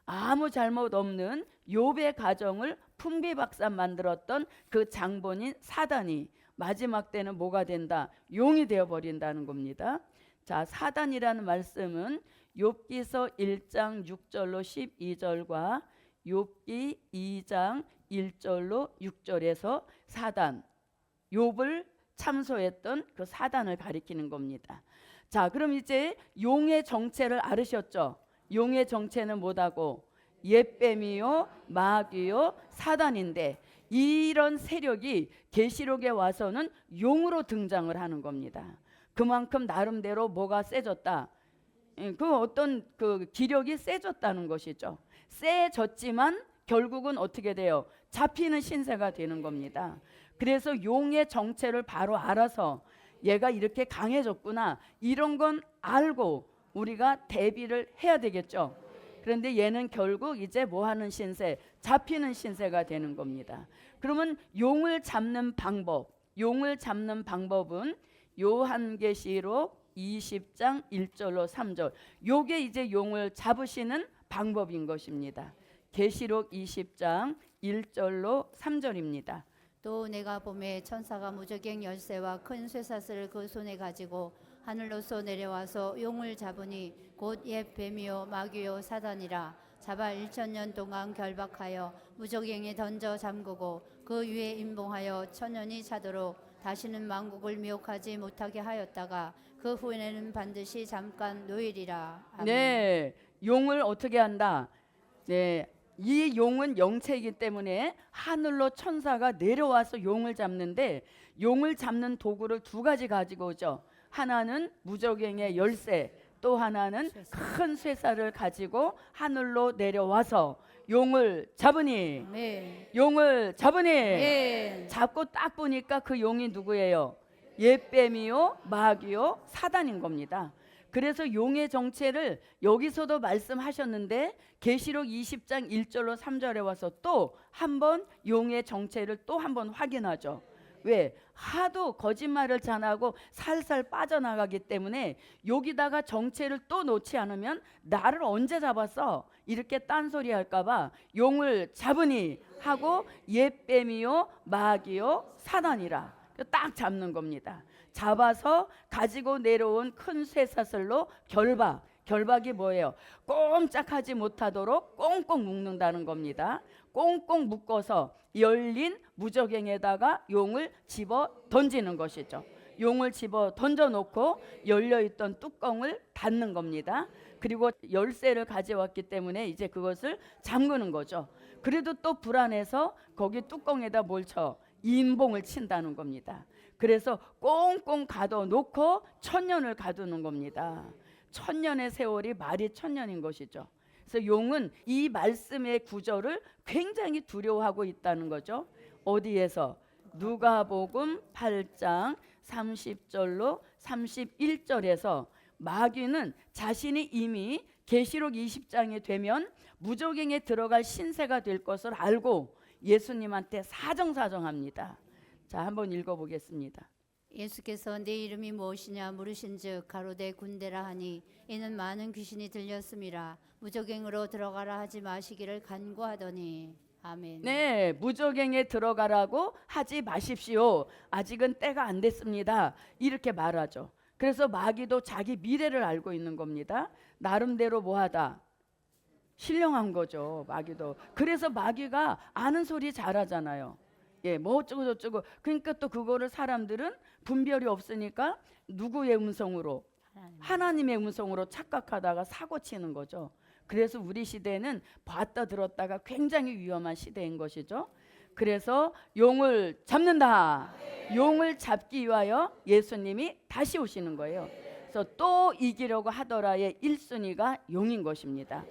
아무 잘못 없는 욥의 가정을 풍비박산 만들었던 그 장본인 사단이 마지막 때는 뭐가 된다? 용이 되어 버린다는 겁니다. 자, 사단이라는 말씀은 욥기서 1장 6절로 12절과 욥기 2장 1절로 6절에서 사단, 욥을 참소했던 그 사단을 가리키는 겁니다. 자, 그럼 이제 용의 정체를 알으셨죠? 용의 정체는 뭐다고? 옛뱀이요, 마귀요, 사단인데 이런 세력이 계시록에 와서는 용으로 등장을 하는 겁니다. 그만큼 나름대로 뭐가 세졌다? 그 어떤 그 기력이 세졌다는 것이죠. 세졌지만 결국은 어떻게 돼요? 잡히는 신세가 되는 겁니다. 그래서 용의 정체를 바로 알아서 얘가 이렇게 강해졌구나, 이런 건 알고 우리가 대비를 해야 되겠죠. 그런데 얘는 결국 이제 뭐 하는 신세? 잡히는 신세가 되는 겁니다. 그러면 용을 잡는 방법, 용을 잡는 방법은 요한계시록 20장 1절로 3절, 요게 이제 용을 잡으시는 방법인 것입니다. 계시록 20장 1절로 3절입니다. 또 내가 보매 천사가 무저갱 열쇠와 큰 쇠사슬을 그 손에 가지고 하늘로서 내려와서 용을 잡으니 곧 옛 뱀이요 마귀요 사단이라. 잡아 1000년 동안 결박하여 무저갱에 던져 잠그고 그 위에 임봉하여 1000년이 차도록 다시는 만국을 미혹하지 못하게 하였다가 그 후에는 반드시 잠깐 노일이라. 아멘. 네, 용을 어떻게 한다? 네, 이 용은 영체이기 때문에 하늘로 천사가 내려와서 용을 잡는데, 용을 잡는 도구를 두 가지 가지고 오죠. 하나는 무저갱의 열쇠, 또 하나는 큰 쇠사를 가지고 하늘로 내려와서 용을 잡으니, 네. 용을 잡으니, 네. 잡고 딱 보니까 그 용이 누구예요? 옛뱀이요, 마귀요, 사단인 겁니다. 그래서 용의 정체를 여기서도 말씀하셨는데 계시록 20장 1절로 3절에 와서 또 한 번 용의 정체를 또 한 번 확인하죠. 왜? 하도 거짓말을 전하고 살살 빠져나가기 때문에 여기다가 정체를 또 놓지 않으면 나를 언제 잡았어? 이렇게 딴소리 할까봐 용을 잡으니 하고 옛뱀이요 마귀요 사단이라 딱 잡는 겁니다. 잡아서 가지고 내려온 큰 쇠사슬로 결박이 뭐예요? 꼼짝하지 못하도록 꽁꽁 묶는다는 겁니다. 꽁꽁 묶어서 열린 무저갱에다가 용을 집어 던지는 것이죠. 용을 집어 던져놓고 열려있던 뚜껑을 닫는 겁니다. 그리고 열쇠를 가져왔기 때문에 이제 그것을 잠그는 거죠. 그래도 또 불안해서 거기 뚜껑에다 뭘 쳐? 인봉을 친다는 겁니다. 그래서 꽁꽁 가둬놓고 1000년을 가두는 겁니다. 1000년의 세월이 말이 1000년인 것이죠. 그래서 용은 이 말씀의 구절을 굉장히 두려워하고 있다는 거죠. 어디에서? 누가복음 8장 30절로 31절에서 마귀는 자신이 이미 계시록 20장이 되면 무저갱에 들어갈 신세가 될 것을 알고 예수님한테 사정합니다. 자, 한번 읽어보겠습니다. 예수께서 내 이름이 무엇이냐 물으신즉 가로되 군대라 하니 이는 많은 귀신이 들렸음이라. 무저갱으로 들어가라 하지 마시기를 간구하더니. 아멘. 네, 무저갱에 들어가라고 하지 마십시오. 아직은 때가 안 됐습니다. 이렇게 말하죠. 그래서 마귀도 자기 미래를 알고 있는 겁니다. 나름대로 뭐하다? 신령한 거죠, 마귀도. 그래서 마귀가 아는 소리 잘하잖아요. 예, 뭐 어쩌고 저쩌고. 그러니까 또 그거를 사람들은 분별이 없으니까 누구의 음성으로? 하나님의 음성으로 착각하다가 사고 치는 거죠. 그래서 우리 시대는 봤다 들었다가 굉장히 위험한 시대인 것이죠. 그래서 용을 잡는다. 용을 잡기 위하여 예수님이 다시 오시는 거예요. 그래서 또 이기려고 하더라의 1순위가 용인 것입니다.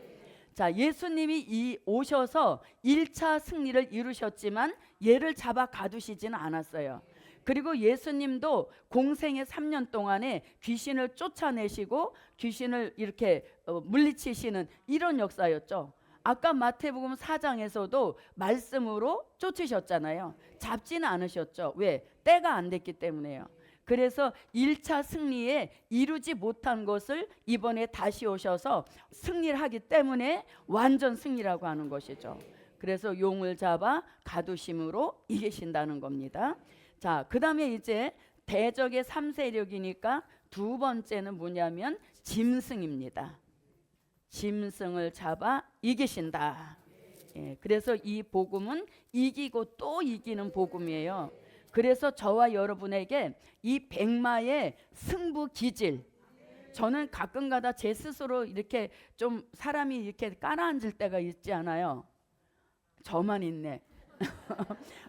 자, 예수님이 오셔서 1차 승리를 이루셨지만 얘를 잡아 가두시지는 않았어요. 그리고 예수님도 공생의 3년 동안에 귀신을 쫓아내시고 귀신을 이렇게 물리치시는 이런 역사였죠. 아까 마태복음 4장에서도 말씀으로 쫓으셨잖아요. 잡지는 않으셨죠. 왜? 때가 안 됐기 때문에요. 그래서 1차 승리에 이루지 못한 것을 이번에 다시 오셔서 승리를 하기 때문에 완전 승리라고 하는 것이죠. 그래서 용을 잡아 가두심으로 이기신다는 겁니다. 자, 그 다음에 이제 대적의 3세력이니까 두 번째는 뭐냐면 짐승입니다. 짐승을 잡아 이기신다. 예, 그래서 이 복음은 이기고 또 이기는 복음이에요. 그래서 저와 여러분에게 이 백마의 승부 기질, 저는 가끔가다 제 스스로 이렇게 좀 사람이 이렇게 깔아앉을 때가 있지 않아요? 저만 있네.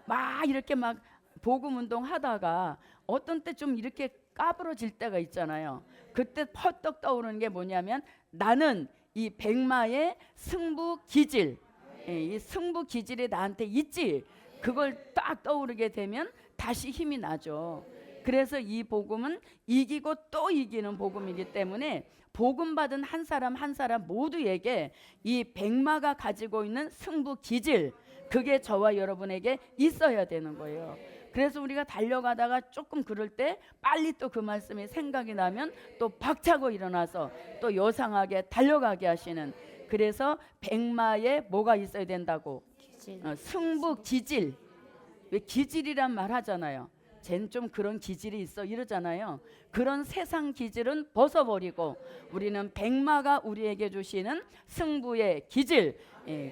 막 이렇게 막 복음 운동 하다가 어떤 때 좀 이렇게 까부러질 때가 있잖아요. 그때 펄떡 떠오르는 게 뭐냐면 나는 이 백마의 승부 기질, 이 승부 기질이 나한테 있지. 그걸 딱 떠오르게 되면 다시 힘이 나죠. 그래서 이 복음은 이기고 또 이기는 복음이기 때문에 복음 받은 한 사람 한 사람 모두에게 이 백마가 가지고 있는 승부 기질, 그게 저와 여러분에게 있어야 되는 거예요. 그래서 우리가 달려가다가 조금 그럴 때 빨리 또 그 말씀이 생각이 나면 또 박차고 일어나서 또 요상하게 달려가게 하시는, 그래서 백마에 뭐가 있어야 된다고? 승부 기질. 왜 기질이란 말 하잖아요. 쟨 좀 그런 기질이 있어 이러잖아요. 그런 세상 기질은 벗어버리고 우리는 백마가 우리에게 주시는 승부의 기질,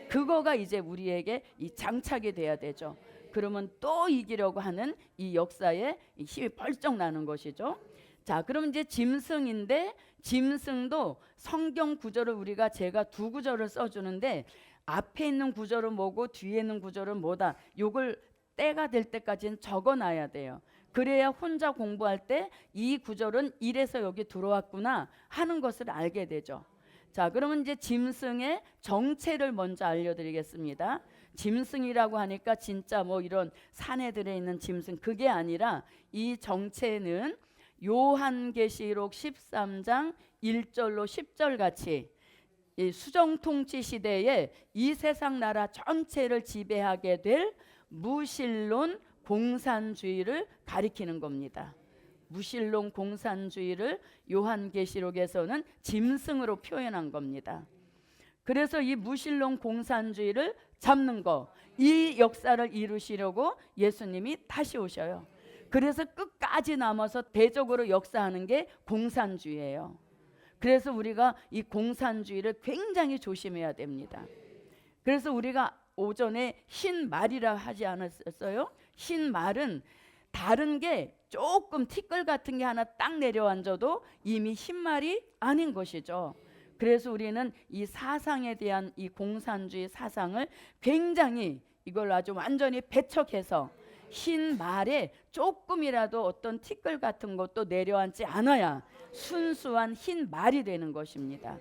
그거가 이제 우리에게 이 장착이 돼야 되죠. 그러면 또 이기려고 하는 이 역사에 힘이 벌쩍 나는 것이죠. 자, 그럼 이제 짐승인데 짐승도 성경 구절을 제가 두 구절을 써주는데 앞에 있는 구절은 뭐고 뒤에 있는 구절은 뭐다. 요걸 때가 될 때까지는 적어놔야 돼요. 그래야 혼자 공부할 때 이 구절은 이래서 여기 들어왔구나 하는 것을 알게 되죠. 자, 그러면 이제 짐승의 정체를 먼저 알려드리겠습니다. 짐승이라고 하니까 진짜 뭐 이런 산에 들어있는 짐승, 그게 아니라 이 정체는 요한계시록 13장 1절로 10절 같이 이 수정통치 시대에 이 세상 나라 전체를 지배하게 될 무신론 공산주의를 가리키는 겁니다. 무신론 공산주의를 요한계시록에서는 짐승으로 표현한 겁니다. 그래서 이 무신론 공산주의를 잡는 거, 이 역사를 이루시려고 예수님이 다시 오셔요. 그래서 끝까지 남아서 대적으로 역사하는 게 공산주의예요. 그래서 우리가 이 공산주의를 굉장히 조심해야 됩니다. 그래서 우리가 오전에 흰 말이라 하지 않았어요? 흰 말은 다른 게 조금 티끌 같은 게 하나 딱 내려앉아도 이미 흰 말이 아닌 것이죠. 그래서 우리는 이 사상에 대한 이 공산주의 사상을 굉장히 이걸 아주 완전히 배척해서 흰 말에 조금이라도 어떤 티끌 같은 것도 내려앉지 않아야 순수한 흰 말이 되는 것입니다.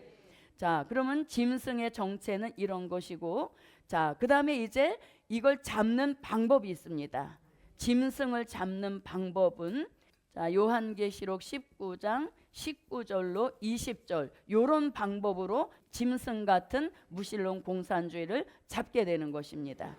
자, 그러면 짐승의 정체는 이런 것이고, 자, 그 다음에 이제 이걸 잡는 방법이 있습니다. 짐승을 잡는 방법은 자, 요한계시록 19장 19절로 20절 요런 방법으로 짐승 같은 무신론 공산주의를 잡게 되는 것입니다.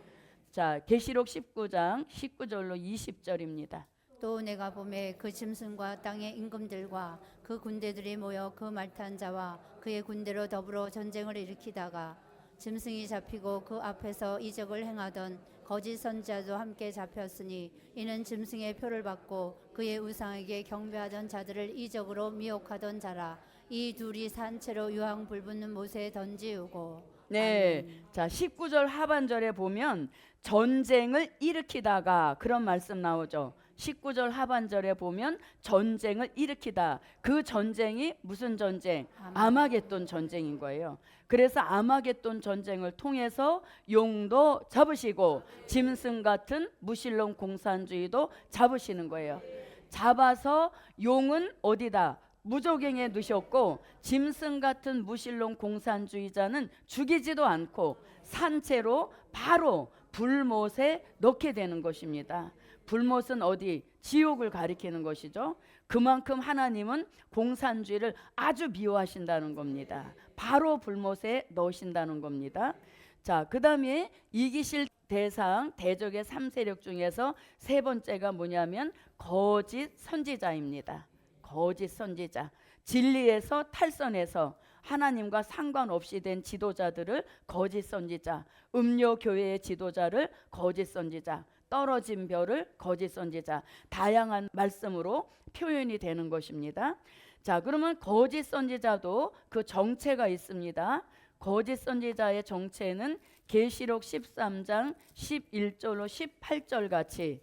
자, 계시록 19장 19절로 20절입니다. 또 내가 보매 그 짐승과 땅의 임금들과 그 군대들이 모여 그 말탄 자와 그의 군대로 더불어 전쟁을 일으키다가 짐승이 잡히고 그 앞에서 이적을 행하던 거짓 선지자도 함께 잡혔으니 이는 짐승의 표를 받고 그의 우상에게 경배하던 자들을 이적으로 미혹하던 자라. 이 둘이 산채로 유황 불붙는 못에 던지우고. 네, 자 19절 하반절에 보면 전쟁을 일으키다가 그런 말씀 나오죠. 19절 하반절에 보면 전쟁을 일으키다. 그 전쟁이 무슨 전쟁? 아마겟돈 전쟁인 거예요. 그래서 아마겟돈 전쟁을 통해서 용도 잡으시고 짐승 같은 무신론 공산주의도 잡으시는 거예요. 잡아서 용은 어디다? 무조갱에 넣으셨고 짐승 같은 무신론 공산주의자는 죽이지도 않고 산채로 바로 불못에 넣게 되는 것입니다. 불못은 어디? 지옥을 가리키는 것이죠. 그만큼 하나님은 공산주의를 아주 미워하신다는 겁니다. 바로 불못에 넣으신다는 겁니다. 자, 그 다음에 이기실 대상 대적의 3세력 중에서 세 번째가 뭐냐면 거짓 선지자입니다. 거짓 선지자. 진리에서 탈선해서 하나님과 상관없이 된 지도자들을 거짓 선지자, 음료 교회의 지도자를 거짓 선지자, 떨어진 별을 거짓 선지자, 다양한 말씀으로 표현이 되는 것입니다. 자, 그러면 거짓 선지자도 그 정체가 있습니다. 거짓 선지자의 정체는 계시록 13장 11절로 18절 같이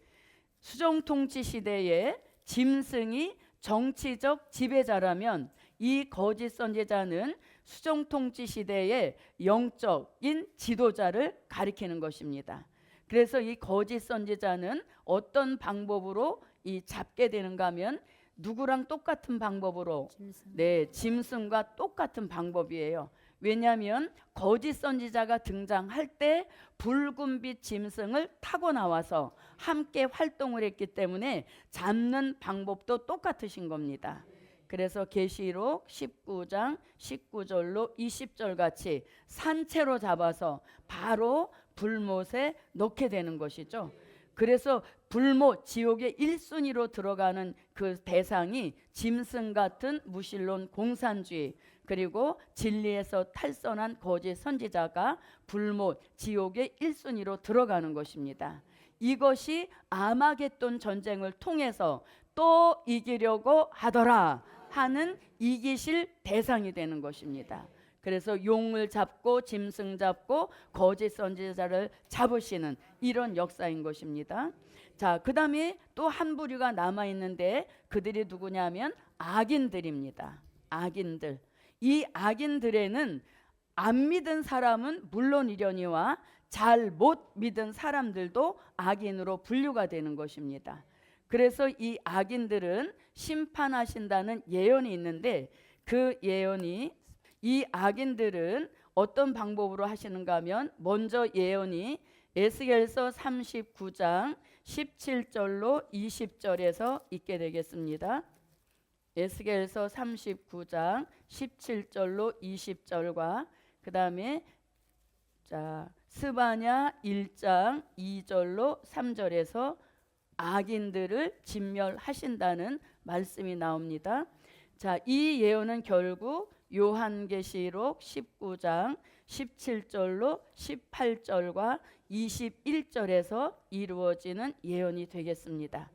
수정통치 시대에 짐승이 정치적 지배자라면 이 거짓 선지자는 수정통치 시대의 영적인 지도자를 가리키는 것입니다. 그래서 이 거짓 선지자는 어떤 방법으로 이 잡게 되는가 하면 누구랑 똑같은 방법으로 네, 짐승과 똑같은 방법이에요. 왜냐하면 거짓 선지자가 등장할 때 붉은 빛 짐승을 타고 나와서 함께 활동을 했기 때문에 잡는 방법도 똑같으신 겁니다. 그래서 계시록 19장 19절로 20절 같이 산채로 잡아서 바로 불못에 넣게 되는 것이죠. 그래서 불못 지옥의 1순위로 들어가는 그 대상이 짐승 같은 무신론 공산주의 그리고 진리에서 탈선한 거짓 선지자가 불못 지옥의 1순위로 들어가는 것입니다. 이것이 아마겟돈 전쟁을 통해서 또 이기려고 하더라 하는 이기실 대상이 되는 것입니다. 그래서 용을 잡고 짐승 잡고 거짓 선지자를 잡으시는 이런 역사인 것입니다. 자, 그 다음에 또 한 부류가 남아있는데 그들이 누구냐면 악인들입니다. 악인들. 이 악인들에는 안 믿은 사람은 물론이려니와 잘 못 믿은 사람들도 악인으로 분류가 되는 것입니다. 그래서 이 악인들은 심판하신다는 예언이 있는데 그 예언이 이 악인들은 어떤 방법으로 하시는가 하면 먼저 예언이 에스겔서 39장 17절로 20절에서 있게 되겠습니다. 에스겔서 39장 17절로 20절과 그 다음에 자 스바냐 1장 2절로 3절에서 악인들을 진멸하신다는 말씀이 나옵니다. 자, 이 예언은 결국 요한계시록 19장 17절로 18절과 21절에서 이루어지는 예언이 되겠습니다.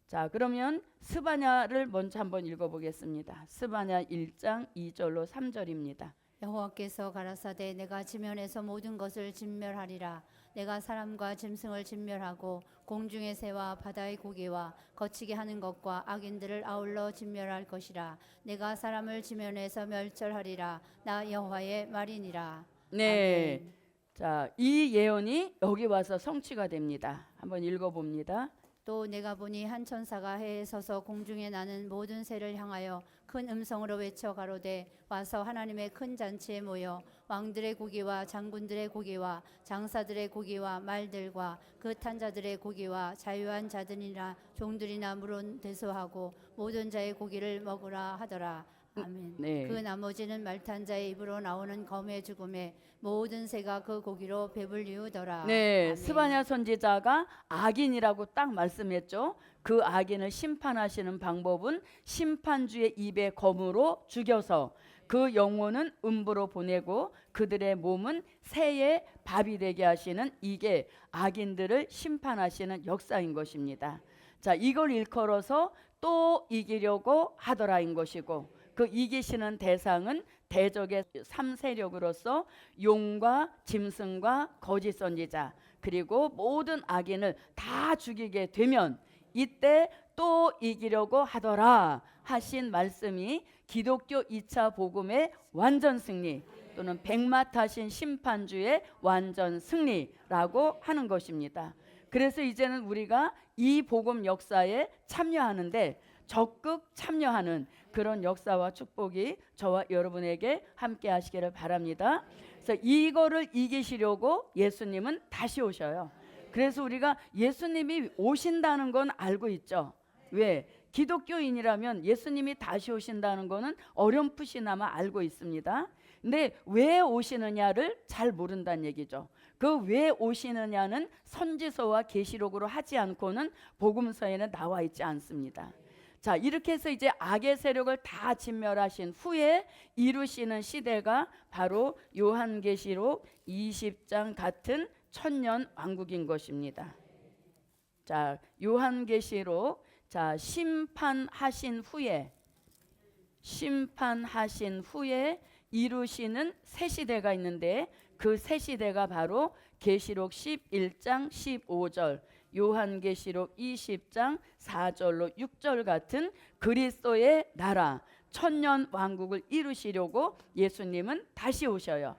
자, 그러면 스바냐를 먼저 한번 읽어보겠습니다. 스바냐 1장 2절로 3절입니다. 여호와께서 가라사대 내가 지면에서 모든 것을 진멸하리라. 내가 사람과 짐승을 진멸하고 공중의 새와 바다의 고기와 거치게 하는 것과 악인들을 아울러 진멸할 것이라. 내가 사람을 지면에서 멸절하리라. 나 여호와의 말이니라. 네. 아멘. 자, 이 예언이 여기 와서 성취가 됩니다. 한번 읽어봅니다. 또 내가 보니 한 천사가 해에 서서 공중에 나는 모든 새를 향하여 큰 음성으로 외쳐 가로되 와서 하나님의 큰 잔치에 모여 왕들의 고기와 장군들의 고기와 장사들의 고기와 말들과 그 탄 자들의 고기와 자유한 자들이나 종들이나 물은 대소하고 모든 자의 고기를 먹으라 하더라. 아멘. 네. 그 나머지는 말탄 자의 입으로 나오는 검의 죽음에 모든 새가 그 고기로 배불리우더라. 네, 아멘. 스바냐 선지자가 악인이라고 딱 말씀했죠. 그 악인을 심판하시는 방법은 심판주의 입에 검으로 죽여서 그 영혼은 음부로 보내고 그들의 몸은 새의 밥이 되게 하시는 이게 악인들을 심판하시는 역사인 것입니다. 자, 이걸 일컬어서 또 이기려고 하더라인 것이고 그 이기시는 대상은 대적의 3세력으로서 용과 짐승과 거짓 선지자 그리고 모든 악인을 다 죽이게 되면 이때 또 이기려고 하더라 하신 말씀이 기독교 2차 복음의 완전 승리 또는 백마타신 심판주의 완전 승리라고 하는 것입니다. 그래서 이제는 우리가 이 복음 역사에 참여하는데 적극 참여하는 그런 역사와 축복이 저와 여러분에게 함께 하시기를 바랍니다. 그래서 이거를 이기시려고 예수님은 다시 오셔요. 그래서 우리가 예수님이 오신다는 건 알고 있죠. 왜? 기독교인이라면 예수님이 다시 오신다는 거는 어렴풋이나마 알고 있습니다. 근데 왜 오시느냐를 잘 모른다는 얘기죠. 그 왜 오시느냐는 선지서와 계시록으로 하지 않고는 복음서에는 나와 있지 않습니다. 자, 이렇게 해서 이제 악의 세력을 다 진멸하신 후에 이루시는 시대가 바로 요한계시록 20장 같은 천년 왕국인 것입니다. 자, 요한계시록 심판하신 후에 이루시는 새 시대가 있는데 그 새 시대가 바로 계시록 11장 15절, 요한계시록 20장 4절로 6절 같은 그리스도의 나라 천년 왕국을 이루시려고 예수님은 다시 오셔요.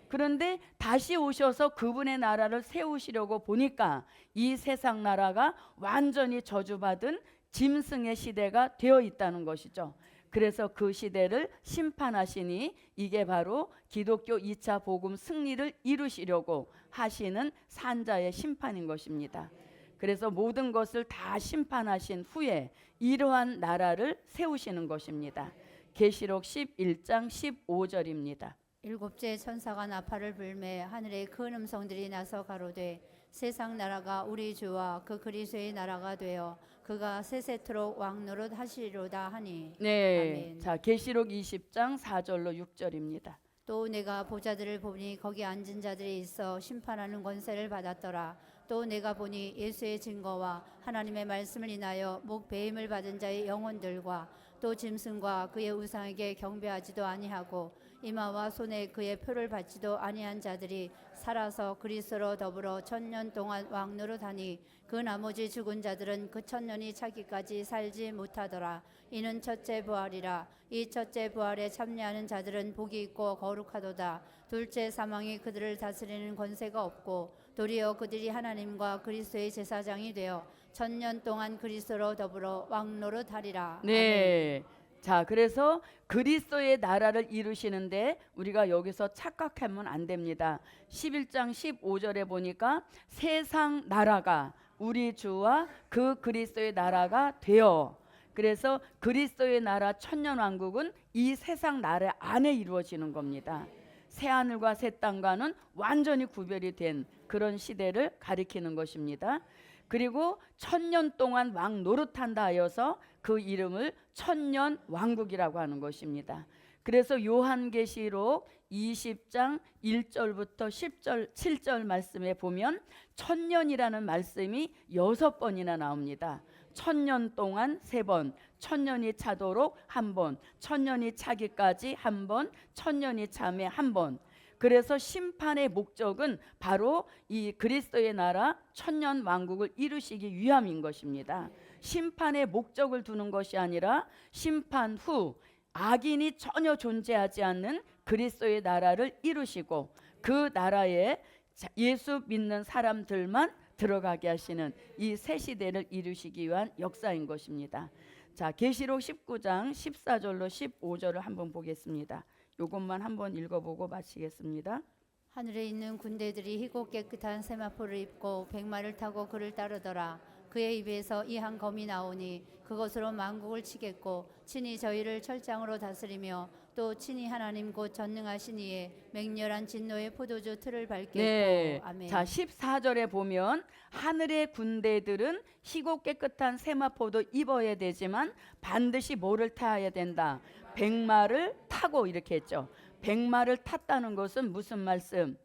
그런데 다시 오셔서 그분의 나라를 세우시려고 보니까 이 세상 나라가 완전히 저주받은 짐승의 시대가 되어 있다는 것이죠. 그래서 그 시대를 심판하시니 이게 바로 기독교 2차 복음 승리를 이루시려고 하시는 산자의 심판인 것입니다. 그래서 모든 것을 다 심판하신 후에 이러한 나라를 세우시는 것입니다. 계시록 11장 15절입니다. 일곱째 천사가 나팔을 불매 하늘의 큰 음성들이 나서 가로되 세상 나라가 우리 주와 그 그리스도의 나라가 되어 그가 세세토록 왕노릇 하시리로다 하니. 네. 아멘. 자, 계시록 20장 4절로 6절입니다. 또 내가 보좌들을 보니 거기 앉은 자들이 있어 심판하는 권세를 받았더라. 또 내가 보니 예수의 증거와 하나님의 말씀을 인하여 목배임을 받은 자의 영혼들과 또 짐승과 그의 우상에게 경배하지도 아니하고 이마와 손에 그의 표를 받지도 아니한 자들이 살아서 그리스도로 더불어 천년 동안 왕노릇하니 그 나머지 죽은 자들은 그 천년이 차기까지 살지 못하더라. 이는 첫째 부활이라. 이 첫째 부활에 참여하는 자들은 복이 있고 거룩하도다. 둘째 사망이 그들을 다스리는 권세가 없고 도리어 그들이 하나님과 그리스도의 제사장이 되어 천년 동안 그리스도로 더불어 왕노릇하리라. 네. 자, 그래서 그리스도의 나라를 이루시는데 우리가 여기서 착각하면 안 됩니다. 11장 15절에 보니까 세상 나라가 우리 주와 그 그리스도의 나라가 되어, 그래서 그리스도의 나라 천년 왕국은 이 세상 나라 안에 이루어지는 겁니다. 새 하늘과 새 땅과는 완전히 구별이 된 그런 시대를 가리키는 것입니다. 그리고 천년 동안 왕 노릇한다 하여서 그 이름을 천년 왕국이라고 하는 것입니다. 그래서 요한계시록 20장 1절부터 10절 7절 말씀에 보면 천년이라는 말씀이 6번이나 나옵니다. 천년 동안 3번, 천년이 차도록 1번, 천년이 차기까지 1번, 천년이 참에 1번. 그래서 심판의 목적은 바로 이 그리스도의 나라 천년 왕국을 이루시기 위함인 것입니다. 심판의 목적을 두는 것이 아니라 심판 후 악인이 전혀 존재하지 않는 그리스도의 나라를 이루시고 그 나라에 예수 믿는 사람들만 들어가게 하시는 이 새 시대를 이루시기 위한 역사인 것입니다. 자, 계시록 19장 14절로 15절을 한번 보겠습니다. 이것만 한번 읽어보고 마치겠습니다. 하늘에 있는 군대들이 희고 깨끗한 세마포를 입고 백마를 타고 그를 따르더라. 그의 입에서 이 한 검이 나오니 그것으로 만국을 치겠고 친히 저희를 철장으로 다스리며 또 친히 하나님 곧 전능하신 이의 맹렬한 진노의 포도주 틀을 밟겠고. 네. 아멘. 자, 14절에 보면 하늘의 군대들은 희고 깨끗한 세마포도 입어야 되지만 반드시 뭐를 타야 된다? 백마를 타고, 이렇게 했죠. 백마를 탔다는 것은 무슨 말씀?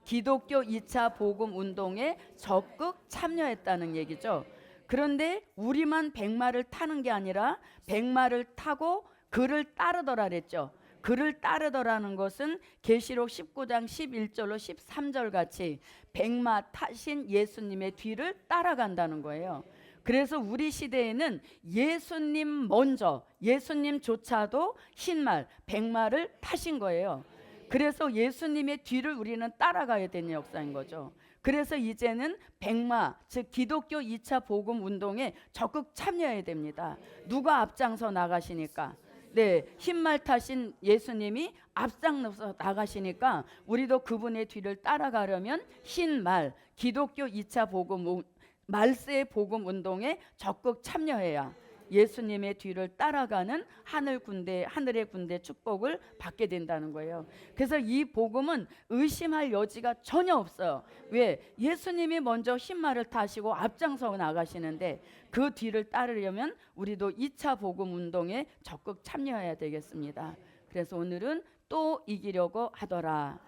기독교 2차 복음 운동에 적극 참여했다는 얘기죠. 그런데 우리만 백마를 타는 게 아니라 백마를 타고 그를 따르더라 그랬죠. 그를 따르더라는 것은 계시록 19장 11절로 13절 같이 백마 타신 예수님의 뒤를 따라간다는 거예요. 그래서 우리 시대에는 예수님 먼저, 예수님조차도 흰말, 백마를 타신 거예요. 그래서 예수님의 뒤를 우리는 따라가야 되는 역사인 거죠. 그래서 이제는 백마, 즉 기독교 2차 복음 운동에 적극 참여해야 됩니다. 누가 앞장서 나가시니까? 네, 흰말 타신 예수님이 앞장서서 나가시니까 우리도 그분의 뒤를 따라가려면 흰말 기독교 2차 복음 말세의 복음 운동에 적극 참여해야 예수님의 뒤를 따라가는 하늘의 군대 축복을 받게 된다는 거예요. 그래서 이 복음은 의심할 여지가 전혀 없어요. 왜? 예수님이 먼저 흰말을 타시고 앞장서 나가시는데 그 뒤를 따르려면 우리도 2차 복음 운동에 적극 참여해야 되겠습니다. 그래서 오늘은 또 이기려고 하더라.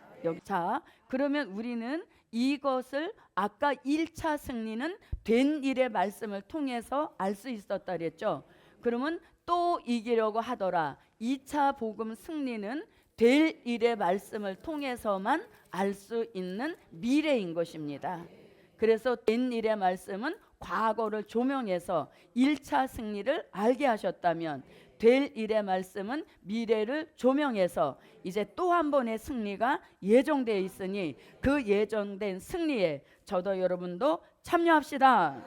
자, 그러면 우리는 이것을 아까 1차 승리는 된 일의 말씀을 통해서 알 수 있었다 그랬죠. 그러면 또 이기려고 하더라. 2차 복음 승리는 될 일의 말씀을 통해서만 알 수 있는 미래인 것입니다. 그래서 된 일의 말씀은 과거를 조명해서 1차 승리를 알게 하셨다면 될 일의 말씀은 미래를 조명해서 이제 또 한 번의 승리가 예정되어 있으니 그 예정된 승리에 저도 여러분도 참여합시다.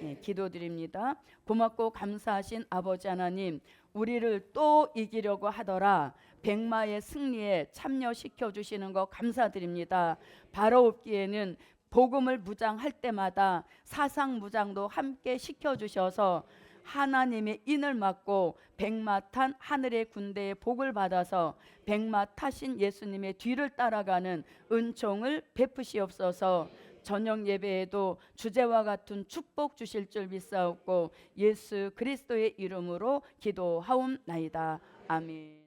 네, 기도드립니다. 고맙고 감사하신 아버지 하나님, 우리를 또 이기려고 하더라 백마의 승리에 참여시켜 주시는 거 감사드립니다. 바로 없기에는 복음을 무장할 때마다 사상 무장도 함께 시켜주셔서 하나님의 인을 맡고 백마 탄 하늘의 군대의 복을 받아서 백마 타신 예수님의 뒤를 따라가는 은총을 베푸시옵소서. 저녁 예배에도 주제와 같은 축복 주실 줄 믿사옵고 예수 그리스도의 이름으로 기도하옵나이다. 아멘.